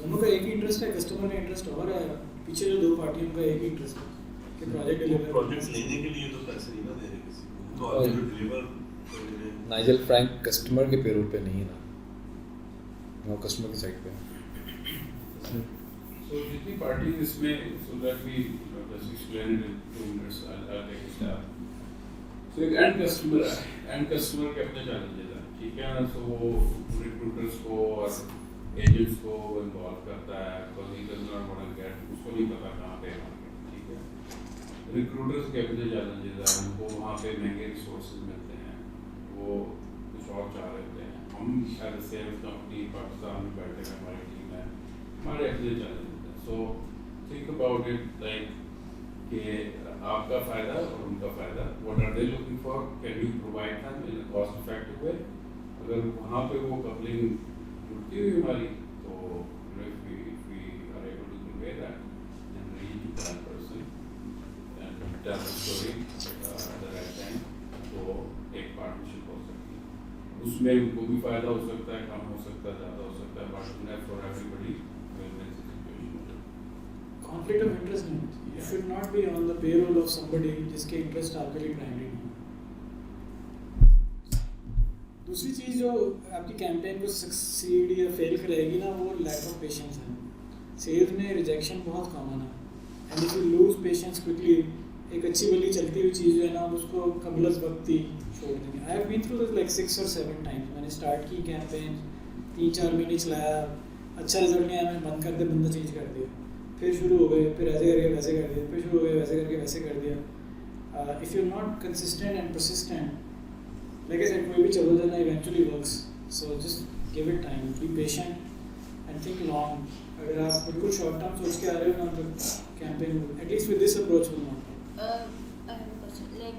दोनों का एक ही इंटरेस्ट है, कस्टमर का इंटरेस्ट और है, पीछे जो दो पार्टियों का एक ही इंटरेस्ट है कि प्रोजेक्ट डिलीवर। प्रोजेक्ट्स लेने के लिए तो पैसे नहीं ना दे रहे किसी को, तो आप जो डिलीवर कर रहे हैं। नाइजल फ्रैंक कस्टमर के पेरोल पे नहीं है ना, वो कस्टमर की साइड पे है। So जितनी पार्टी इसमें, so that we just explain it in 2 minutes, I'll take a step. So एक एंड कस्टमर के अपने चैलेंजेस हैं, ठीक है ना? So वो रिक्रूटर्स को और एजेंट्स को इन्वॉल्व करता है, because he does not want to get, उसको नहीं पता कहाँ पे मार्केट, ठीक है? रिक्रूटर्स के अपने चैलेंजेस हैं, उनको वहाँ पे महंगे रिसोर्सेज मिलते हैं, वो कुछ और चाह रहे होते हैं। हम एज सेल्स कंपनी पाकिस्तान में बैठे हैं, हमारी टीम है, हमारे अपने चैलेंजेस हैं। So think about it like कि आपका फ़ायदा और उनका फ़ायदा, what are they looking for, can you provide them in a cost effective way? अगर वहाँ पे वो कपलिंग जुड़ती हुई हमारी, तो if we are able to convey that and reach that person and tell the story at the right time, तो एक पार्टनरशिप हो सकती है। उसमें उनको भी फ़ायदा हो सकता है, कम हो सकता है, ज़्यादा हो सकता है, but for everybody conflict of interest नहीं होती। You should not be on the payroll of somebody जिसके इंटरेस्ट आपके लिए प्राइमरी नहीं। दूसरी चीज़ जो आपकी कैंपेन को सक्सीड या फेल कराएगी ना, वो लैक ऑफ पेशेंस है। सेल्स में रिजेक्शन बहुत कॉमन है, and if you lose patience quickly, एक अच्छी भली चलती हुई चीज़ जो है ना, उसको कबलस वक्त ही छोड़ देंगे। I have been through this like 6 or 7 times. मैंने स्टार्ट की कैंपेन, 3-4 महीने चलाया, अच्छा रिजल्ट नहीं आया, मैंने बंद कर दिया, बंदा चेंज कर दिया, फिर शुरू हो गए, फिर ऐसे करके वैसे कर दिया, फिर शुरू हो गए, वैसे करके वैसे कर दिया। If you are not consistent and persistent, like I said, कोई भी चलो जाना eventually works. So just give it time, be patient and think long. अगर आप बिल्कुल शॉर्ट टर्म सोच के आ रहे हो ना, तो campaign at least with this approach will not. I have a question, like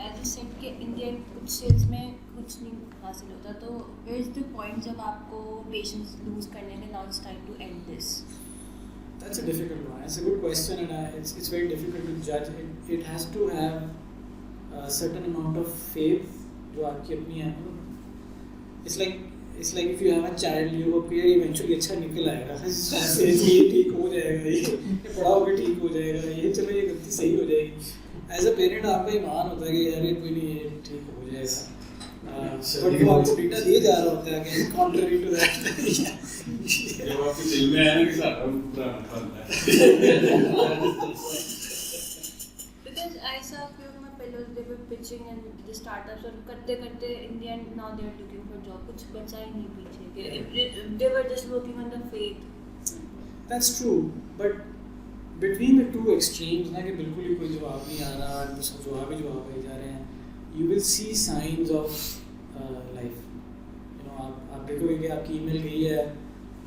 as you said कि इंडिया कुछ सेल्स में कुछ नहीं हासिल होता, तो वेयर इज द पॉइंट जब आपको पेशेंस लूज करने के now it's time to end this? That's a difficult one. It's a good question, and it's very difficult to judge. It has to have a certain amount of faith जो आपकी अपनी है। It's like if you have a child, you hope कि eventually अच्छा निकल आएगा, ये ठीक हो जाएगा, ये पढ़ा होगा ठीक हो जाएगा, ये चलो ये गलती सही हो जाएगी। As a parent आपका ईमान होता है कि यार ये कोई नहीं, ये ठीक हो जाएगा, बट वो आपको डेटा दिए जा रहा होता है कि contrary to that। जब आपके दिल में आया ना कि सारा पूरा फंदा है। Because I saw few of my fellows, they were pitching and the startups और करते in the end now they are looking for job, कुछ बचा ही नहीं पीछे, they were just working on the faith. That's true, but between the two extremes ना कि बिल्कुल ही कोई जवाब नहीं आ रहा, सब जवाब ही जा रहे हैं, you will see signs of life. You know, आप देखोगे कि आपकी ईमेल गई है,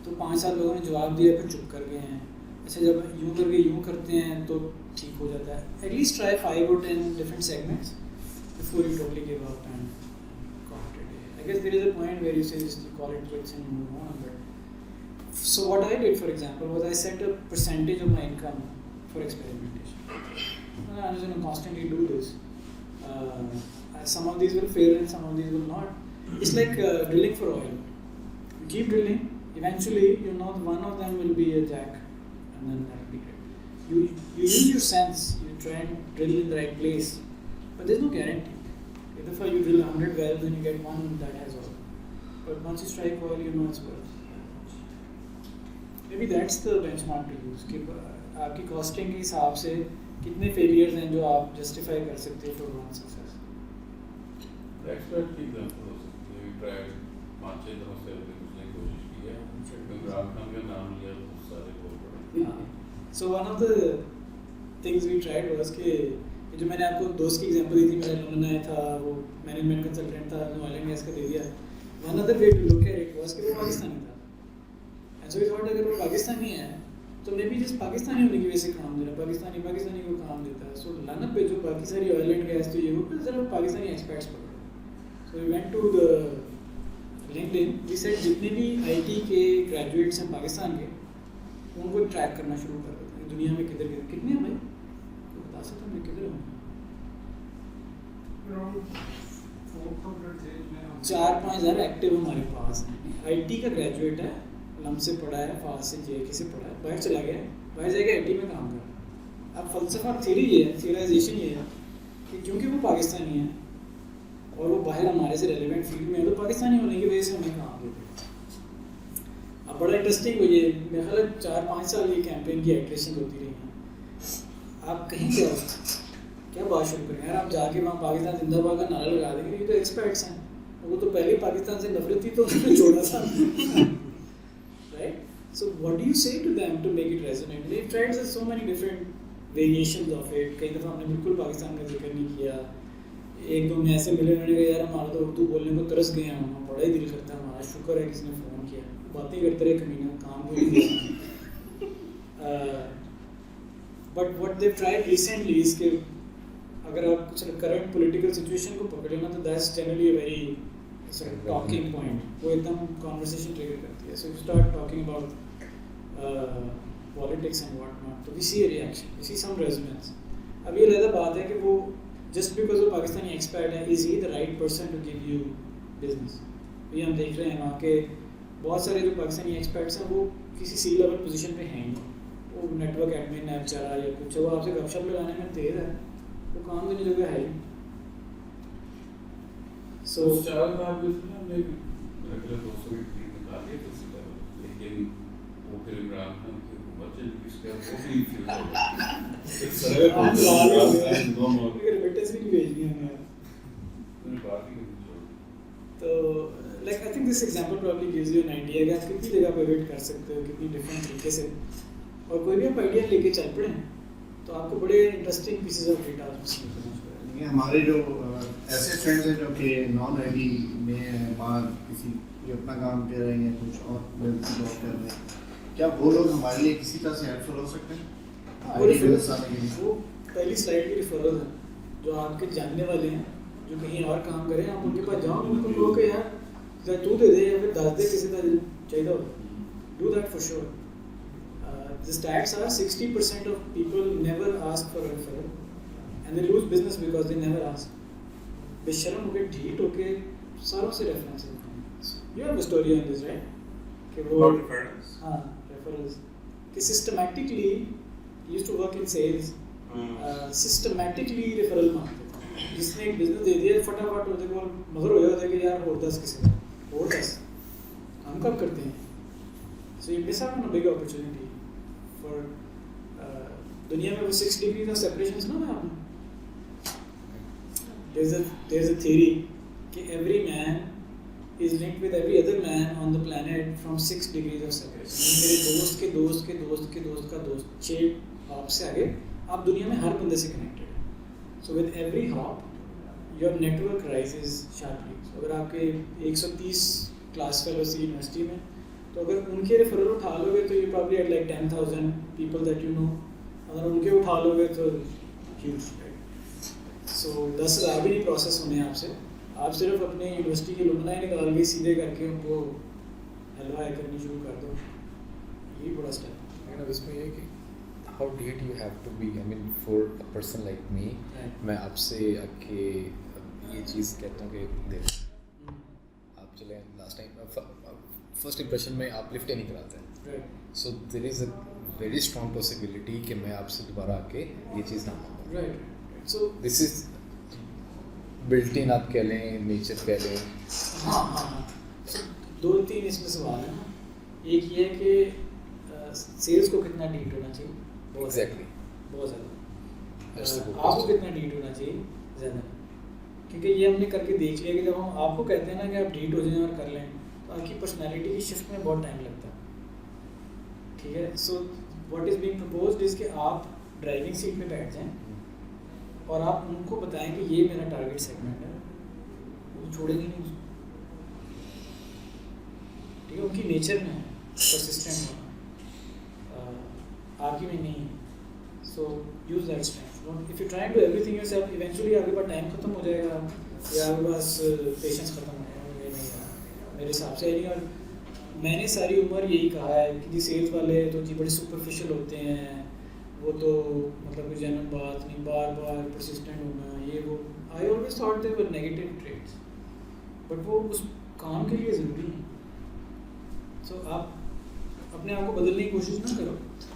तो 5-7 लोगों ने जवाब दिया, फिर चुप कर गए हैं। अच्छा, जब यूँ करके यूँ करते हैं तो ठीक हो जाता है। At least try 5 or 10 different segments before you totally give up and call it a day. I guess there is a point where you say just you call it quits and you move on. But so what I did, for example, was I set a percentage of my income for experimentation. And I was going to constantly do this. Some of these will fail and some of these will not. It's like drilling for oil. You keep drilling, eventually you know one of them will be a jack, and then that will be great. You use your sense, you try and drill in the right place, but there's no guarantee. If you drill 100 wells, then you get one that has oil. But once you strike oil, you know it's worth. Maybe that's the benchmark to use. कि आपकी costing के हिसाब से कितने failures हैं जो आप justify कर सकते हो for one success. एक्सपर्ट की एग्जांपल हो सकती है। ट्राई 5-6 दिनों से अभी कुछ नहीं कोशिश की है, इमरान खान का नाम लिया तो सारे बोल पड़े। So one of the things we tried was कि जो मैंने आपको दोस्त की एग्जांपल दी थी, मेरा लंदन आया था, वो मैनेजमेंट कंसल्टेंट था, जो ऑयल एंड गैस का दे दिया। One other way to look at it was कि वो पाकिस्तानी था, and so we thought अगर वो पाकिस्तानी है तो मे बी जिस पाकिस्तानी होने की वजह से काम दे रहा है, पाकिस्तानी को काम देता है। सो लानत पे जो बाकी सारी ऑयल एंड गैस तो ये वो सिर्फ पाकिस्तानी एक्सपर्ट्स पकड़ो। So we went to the LinkedIn, वी सेड जितने भी आईटी के ग्रेजुएट्स हैं पाकिस्तान के, उनको ट्रैक करना शुरू कर देते हैं दुनिया में किधर किधर कितने हैं भाई, तो बता सकते हैं किधर हैं? 4-5 हज़ार एक्टिव हमारे पास हैं। आईटी का ग्रेजुएट है, लम से पढ़ा है, फास से जेके से पढ़ा है, बाहर चला गया है, बाहर जाके आईटी में काम कर रहा है। अब फलसफा थ्योरी ये है, थियराइजेशन ये है कि क्योंकि वो पाकिस्तानी है और वो बाहर हमारे से रेलिवेंट फील्ड में है, तो पाकिस्तानी होने की वजह से हमें काम देते हैं। अब बड़ा इंटरेस्टिंग हो, ये मेरे ख्याल 4-5 साल ये कैंपेन की एट्रेशन होती रही है। आप कहीं जाओ, क्या बात शुरू करें यार, आप जाके वहाँ पाकिस्तान जिंदाबाद का नारा लगा देंगे, ये तो एक्सपर्ट्स हैं, वो तो पहले पाकिस्तान से नफरत थी तो उन्होंने छोड़ा था। Right? So what do you say to them to make it resonate? They've tried so many different variations of it. कई दफ़ा हमने बिल्कुल पाकिस्तान का जिक्र नहीं किया। एक दो में ऐसे मिले, उन्होंने कहा यार हमारा तो उर्दू बोलने को तरस गए हम, बड़ा ही दिल करता है हमारा, शुक्र है किसी ने फ़ोन किया, बातें करते रहे कमीना, काम को नहीं किया। But what they've tried recently is कि अगर आप कुछ करंट पॉलिटिकल सिचुएशन को पकड़े ना, तो that's generally a very sort of talking point, वो एकदम conversation trigger करती है। So you start talking about politics and what not, तो we see a reaction, we see some resonance। अब ये अलग बात है कि वो just because वो पाकिस्तानी एक्सपर्ट है, is he the right person to give you business? ये हम देख रहे हैं वहाँ के बहुत सारे जो पाकिस्तानी एक्सपर्ट्स हैं वो किसी सी लेवल पोजीशन पे हैं नहीं, वो नेटवर्क एडमिन है बेचारा या कुछ, वो आपसे गपशप लगाने में तेज है, वो काम देने जगह है ही। So चार बार बिल्कुल हमने रेगुलर दोस्तों की टीम निकाली तो सीधा, लेकिन वो फिर इमरान खान के बच्चे किसका वो भी फिर एक सरल हम लाल हो गए, लेकिन रिमिटेंस भी नहीं भेजनी हमें यार, बात ही नहीं छोड़। तो like I think this example probably gives you an idea कि आप कितनी जगह पिवट कर सकते हो, कितनी डिफरेंट तरीके से, और कोई भी आप आइडिया लेके चल पड़े तो आपको बड़े इंटरेस्टिंग पीसेस ऑफ डेटा उसमें ये हमारे जो ऐसे फ्रेंड्स हैं जो कि नॉन आईटी में हैं, बाहर किसी अपना काम कर रहे हैं, कुछ और जॉब कर रहे हैं, क्या वो लोग हमारे लिए किसी तरह से हेल्पफुल हो सकते हैं? वो पहली स्लाइड की रिफरल है, जो आपके जानने वाले हैं जो कहीं और काम करें, आप उनके पास जाओ, उनको कहो कि यार तू दे दे या फिर दस दे किसी का चाहिए हो, do that for sure. The stats are 60% of people never ask for a referral and they lose business because they never ask. बेशर्म होके ढीठ होके सारों से reference. You have a story on this, right? कि वो referrals? हाँ, referrals। कि systematically used to work in sales, systematically referral मांगते थे। जिसने एक business दे दिया फटाफट होते को मगर हो जाता है कि यार और 10 किसी का और 10 हम कब करते हैं? So you miss out on a big opportunity। For दुनिया में वो 6 degrees of separation सुना है आपने? There's a theory कि every man is linked with every other man on the planet from 6 degrees of separation। मेरे दोस्त के दोस्त के दोस्त के दोस्त का दोस्त 6 हॉप से आगे आप दुनिया में हर बंदे से कनेक्टेड है। So with every hop your network rises sharply। So अगर आपके 130 क्लास फेलोज यूनिवर्सिटी में, तो अगर उनके रेफरल उठा लोगे तो you probably at like 10,000 people that you know, अगर उनके उठा लोगे तो ह्यूज, राइट? सो 10,000 भी नहीं प्रोसेस होने आपसे, आप सिर्फ अपने यूनिवर्सिटी के लुमनाई निकाल के सीधे करके उनको हलवा करनी शुरू कर दो, यही बड़ा स्टेप है। अब इसमें ये कि how did you have to be, I mean for a person like me, मैं आपसे आके ये चीज़ कहता हूँ कि देख आप चले लास्ट टाइम फर्स्ट इंप्रेशन में आप लिफ्ट नहीं कराते हैं, so there is a very strong possibility कि मैं आपसे दोबारा आके ये चीज़ ना मांगूँ, right? So this is built in, आप कह लें नेचर कह लें। हाँ, 2-3 इसमें सवाल है ना। एक ये है कि सेल्स को कितना डीट होना चाहिए, एग्जैक्टली बहुत ज़्यादा, आपको कितना डीट होना चाहिए ज़्यादा, क्योंकि ये हमने करके देख लिया कि जब हम आपको कहते हैं ना कि आप डीट हो जाएं और कर लें, तो आपकी पर्सनैलिटी की शिफ्ट में बहुत टाइम लगता है, ठीक है? So what is being proposed is कि आप ड्राइविंग सीट पे बैठ जाएं और आप उनको बताएं कि ये मेरा टारगेट सेगमेंट है, वो छोड़ेंगे नहीं, ठीक है? उनकी नेचर में है परसिस्टेंट होना। आपकी में नहीं है, so use that strength. If you try to everything yourself, eventually आपके पास टाइम खत्म हो जाएगा या आपके पास पेशेंस खत्म हो जाएगा। ये नहीं है मेरे हिसाब से नहीं। और मैंने सारी उम्र यही कहा है कि जी सेल्स वाले तो जी बड़े सुपरफिशियल होते हैं, वो तो मतलब कोई जेन्युइन बात नहीं, बार बार परसिस्टेंट होना ये वो। I always thought they were negative trades, but वो उस काम के लिए ज़रूरी है। सो आप अपने आप को बदलने की कोशिश ना करो,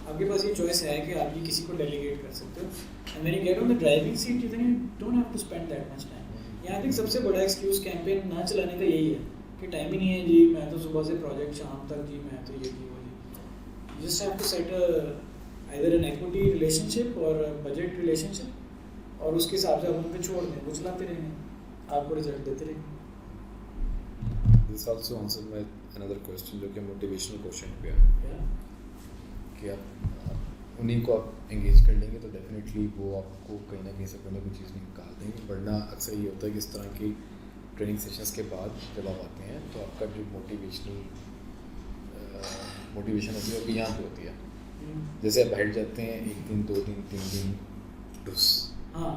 आपके पास ये चॉइस है कि आप ये किसी को डेलीगेट कर सकते हो। And when you get on the driving seat you don't have to spend that much time. यहाँ तक सबसे बड़ा एक्सक्यूज़ कैंपेन ना चलाने का यही है कि टाइम ही नहीं है जी, मैं तो सुबह से प्रोजेक्ट शाम तक जी, मैं तो ये जी वो जी। You just have to set either an equity relationship or a budget relationship, और उसके हिसाब से आप उन पे छोड़ दें, वो चलाते रहेंगे, आपको रिजल्ट देते रहेंगे। This also answers my another question जो कि मोटिवेशनल क्वेश्चन पे है कि आप उन्हीं को आप एंगेज कर लेंगे तो डेफिनेटली वो आपको कहीं ना कहीं से कोई ना कोई चीज़ निकाल देंगे। वरना अक्सर ये होता है कि इस तरह की ट्रेनिंग सेशंस के बाद जब आप आते हैं तो आपका जो मोटिवेशन होती है वो भी यहाँ पे होती है। जैसे आप बैठ जाते हैं 1 दिन 2 दिन 3 दिन डुस। हाँ,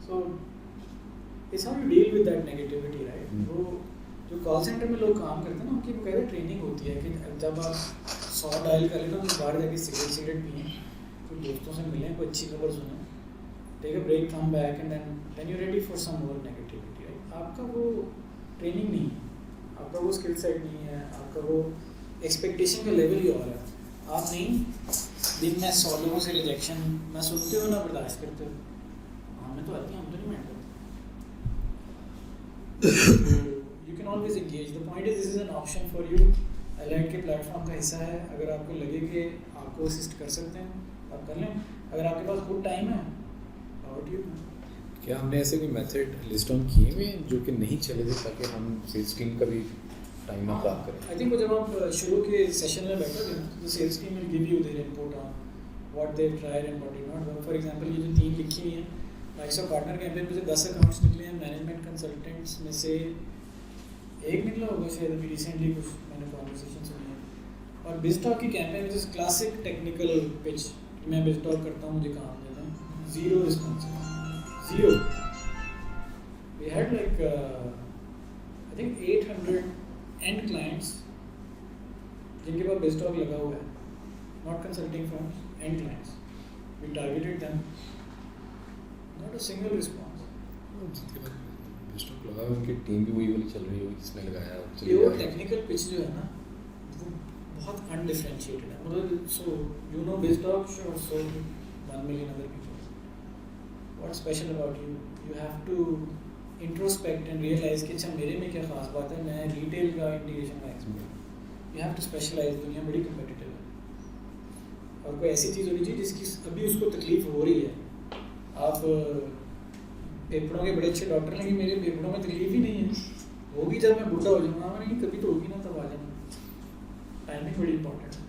so it's how you deal with that negativity, right. वो जो कॉल सेंटर में लोग काम करते हैं ना, उनकी बकायदा ट्रेनिंग होती है कि जब आप 100 डायल कर लेना तो बाहर जाके सिगरेट पिए, फिर दोस्तों से मिलें, कोई अच्छी खबर सुने, take a break, come back and then you ready for some more negativity, right. आपका वो ट्रेनिंग नहीं है, आपका वो स्किल सेट नहीं है, आपका वो एक्सपेक्टेशन का लेवल ही और है। आप नहीं दिन में 100 लोगों से रिजेक्शन मैं सुनते हो ना बर्दाश्त करते हो, हमें तो आती है, हम तो नहीं माइंड करते। You can always engage. The point is this is an option for you, elite के प्लेटफॉर्म का हिस्सा है। अगर आपको लगे कि आपको असिस्ट कर सकते हैं आप कर लें, अगर आपके पास खुद टाइम है अबाउट यू। क्या हमने ऐसे कोई मेथड लिस्ट डाउन किए हुए हैं जो कि नहीं चले थे ताकि हम सेल्स टीम का भी टाइम ना प्राप्त करें? आई थिंक जब आप शुरू के सेशन में बैठोगे तो sales team will give you their input on what they tried and what did not work. For example ये जो 3 लिखी हुई हैं, माइक्रोसॉफ्ट पार्टनर कैंपेन में से 10 अकाउंट्स निकले हैं, मैनेजमेंट कंसल्टेंट्स में से 1 निकला होगा शायद, अभी रिसेंटली कुछ मैंने कॉन्वर्सेशन सुनी है। और बिजटॉक की कैंपेन में जैसे क्लासिक टेक्निकल पिच, मैं बिजटॉक करता हूँ, मुझे काम देता हूँ, 0 response, 0। We had like I think 800 end clients जिनके पास बिजटॉक लगा हुआ है, not consulting firms, end clients. We targeted them, not a single response. BizTalk लगा हुआ, उनकी टीम भी वही वाली चल रही होगी जिसने लगाया है। ये वो टेक्निकल पिच जो है ना, वो बहुत अनडिफरेंशिएटेड है। मतलब so you know BizTalk, sure, so 1 million other people, what special about you? You have to introspect and realize कि अच्छा मेरे में क्या खास बात है, मैं रिटेल का इंटीग्रेशन का expert. You have to specialize, दुनिया बड़ी कम्पिटिटिव है और कोई ऐसी चीज़ होनी चाहिए जिसकी अभी उसको तकलीफ हो रही है। आप फेफड़ों के बड़े अच्छे डॉक्टर, लेकिन मेरे फेफड़ों में तकलीफ ही नहीं है, होगी जब मैं बूढ़ा हो जाऊँगा, नहीं कभी तो होगी ना, तब आ जाना। टाइमिंग बड़ी इंपॉर्टेंट है।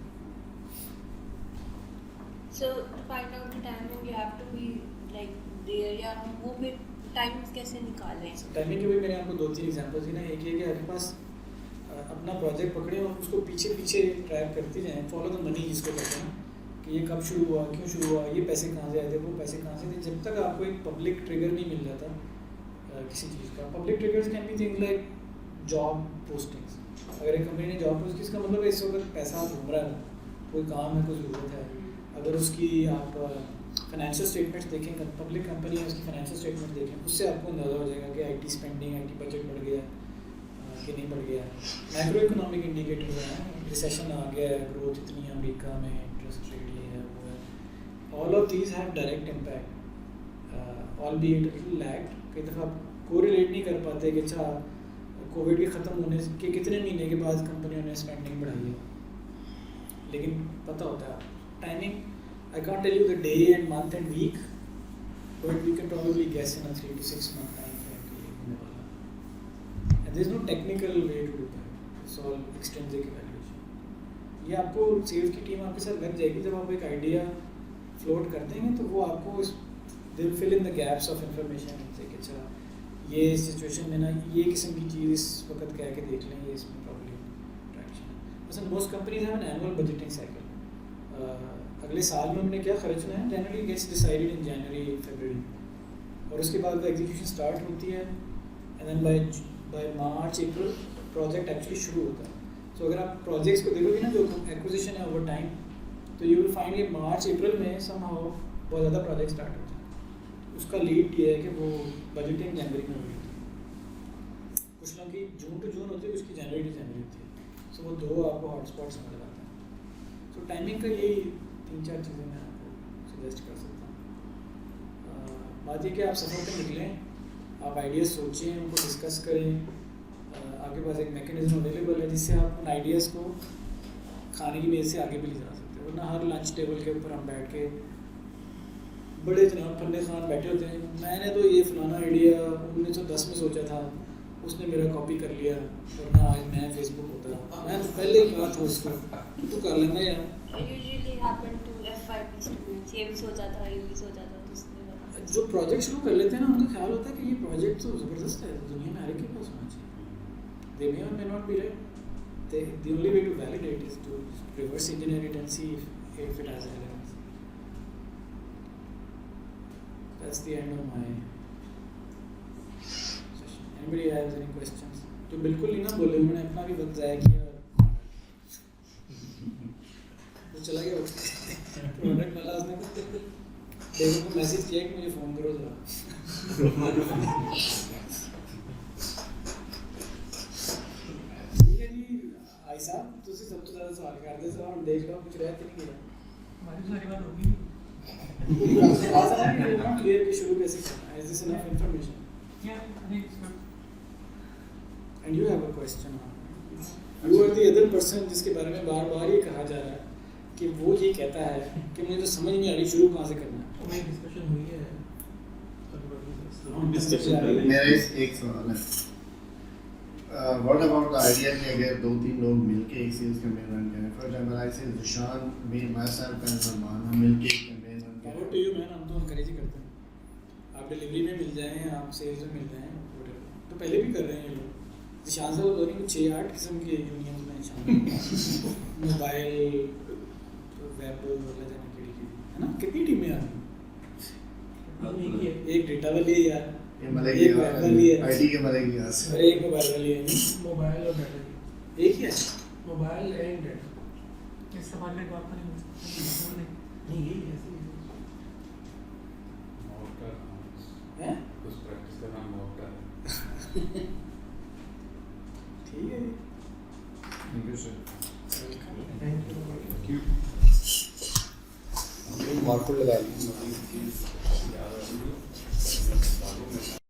So to find out the timing you have to be like there, या वो भी टाइम कैसे निकालें? टाइमिंग के भी मैंने आपको 2-3 एग्जांपल्स दी ना। एक ये कि आपके पास अपना प्रोजेक्ट पकड़े और उसको पीछे पीछे ट्रैक करते जाएं, फॉलो द मनी जिसको कहते हैं, कि ये कब शुरू हुआ, क्यों शुरू हुआ, ये पैसे कहाँ से आए थे, वो पैसे कहाँ से थे, जब तक आपको एक पब्लिक ट्रिगर नहीं मिल जाता किसी चीज़ का। Public triggers can be things like job postings. अगर एक कंपनी ने जॉब पोस्ट की, इसका मतलब इस वक्त पैसा घूम रहा है, कोई काम है, कोई ज़रूरत है। अगर उसकी आप फाइनेंशियल स्टेटमेंट्स देखें, पब्लिक कंपनी है, उसकी फाइनेंशियल स्टेटमेंट देखें, उससे आपको अंदाज़ा हो जाएगा कि आईटी स्पेंडिंग, आईटी बजट बढ़ गया कि नहीं बढ़ गया। मैक्रो इकोनॉमिक इंडिकेटर है, रिसेशन आ गया है, ग्रोथ इतनी है अमेरिका में, इंटरेस्ट रेट ये है वो है। All of these have direct impact, all B it little lagged. कई दफ़ा कोरिलेट नहीं कर पाते कि अच्छा कोविड के ख़त्म होने के कितने महीने के बाद कंपनियों ने स्पेंडिंग बढ़ाई है, लेकिन पता होता है timing. I can't tell you the day and month and week, but we can probably guess in a 3 to 6 month time frame कि ये होने वाला है। And there is no technical way to do that. It's all extrinsic evaluation. ये आपको सेल्स की टीम आपके साथ लग जाएगी जब आप एक आइडिया फ्लोट करते हैं, तो वो आपको they will fill in the gaps of information से कि अच्छा ये सिचुएशन में ना ये किस्म की चीज़ इस वक्त कह के देख लें, ये इसमें प्रॉब्लम ट्रैक्शन है। Most companies have an annual budgeting cycle. अगले साल में हमने क्या खर्चना है, generally gets decided in January February, और उसके बाद वो एग्जीक्यूशन स्टार्ट होती है and then by March April project actually शुरू होता है। सो अगर आप प्रोजेक्ट्स को देखोगे ना जो एक्विजिशन है ओवर टाइम, तो यू विल फाइंड कि मार्च अप्रैल में समहाउ बहुत ज़्यादा प्रोजेक्ट स्टार्ट होते हैं। उसका लीड ये है कि वो बजटिंग जनवरी में होती है, कुछ लोगों की जून टू जून होती है, कुछ की जनवरी टू जनवरी होती है। सो वो दो आपको हॉटस्पॉट्स नजर आते हैं। सो टाइमिंग का यही 3-4 चीज़ें मैं आपको सजेस्ट कर सकता हूँ। बात ये कि आप सफ़र पर निकलें, आप आइडियाज़ सोचें, उनको डिस्कस करें, आपके पास एक मैकेनिज्म अवेलेबल है जिससे आप उन आइडियाज़ को खाने की मेज़ से आगे भी ले जा सकते हैं। वरना हर लंच टेबल के ऊपर हम बैठ के बड़े जनाब फंडे खान बैठे होते हैं, मैंने तो ये फलाना आइडिया 1910 में सोचा था, उसने मेरा कॉपी कर लिया, वरना आज मैं फेसबुक होता, मैं तो पहले ही कहा था उसको तो कर लेना यार। Usually happen to FYP students, ये भी सोचा था, ये भी सोचा था, तो उसने बता जो प्रोजेक्ट शुरू कर लेते हैं ना, उनका ख्याल होता है कि ये प्रोजेक्ट तो ज़बरदस्त है, दुनिया में हर एक के पास होना चाहिए। They may or may not be right. The only way to validate is to reverse engineer it and see if it has relevance. That's the end of my session. Anybody has any questions? तो बिल्कुल ही ना बोले, उन्होंने अपना भी वक्त ज़ाया किया, वो चला गया प्रोडक्ट वाला, उसने देखो को मैसेज किया कि मुझे फ़ोन करो ज़रा। ठीक है जी, आई साहब तुझे सब तो ज़्यादा सवाल कर दे, सर हम देख लो कुछ रह तो नहीं गया, हमारी सारी बात होगी क्लियर कि शुरू कैसे करना है, is this enough information? And you have a question, you are the other person जिसके बारे में बार बार ये कहा जा रहा है कि वो ये कहता है कि मुझे तो समझ नहीं आ रही शुरू कहाँ से करना है। डिस्कशन हुई है, मेरा एक सवाल है, व्हाट अबाउट द आइडिया कि अगर 2-3 लोग मिलके एक सेल्स कैंपेन रन करें, फॉर एग्जांपल आई से जिशान मी माय सेल्फ एंड सलमान, हम मिलके एक कैंपेन रन करें। पावर टू यू मैन, हम तो एनकरेज ही करते हैं, आप डिलीवरी में मिल जाएं, आप सेल्स में मिल जाएं, तो पहले भी कर रहे हैं ये लोग। जिशान साहब तो नहीं 6-8 किस्म के यूनियंस में शामिल, मोबाइल वेब वाला जाने के लिए है ना, कितनी टीमें आ रही, एक डेटा वाली है यार, एक वेब वाली है, आईटी के मलेगी यार, अरे एक मोबाइल वाली है, मोबाइल और डाटा एक ही है, मोबाइल एंड डाटा। इस सवाल में बात नहीं, यही है हैं? उस प्रैक्टिस का नाम मॉक है। ठीक है, thank you sir. Thank you. Marco लगा ली।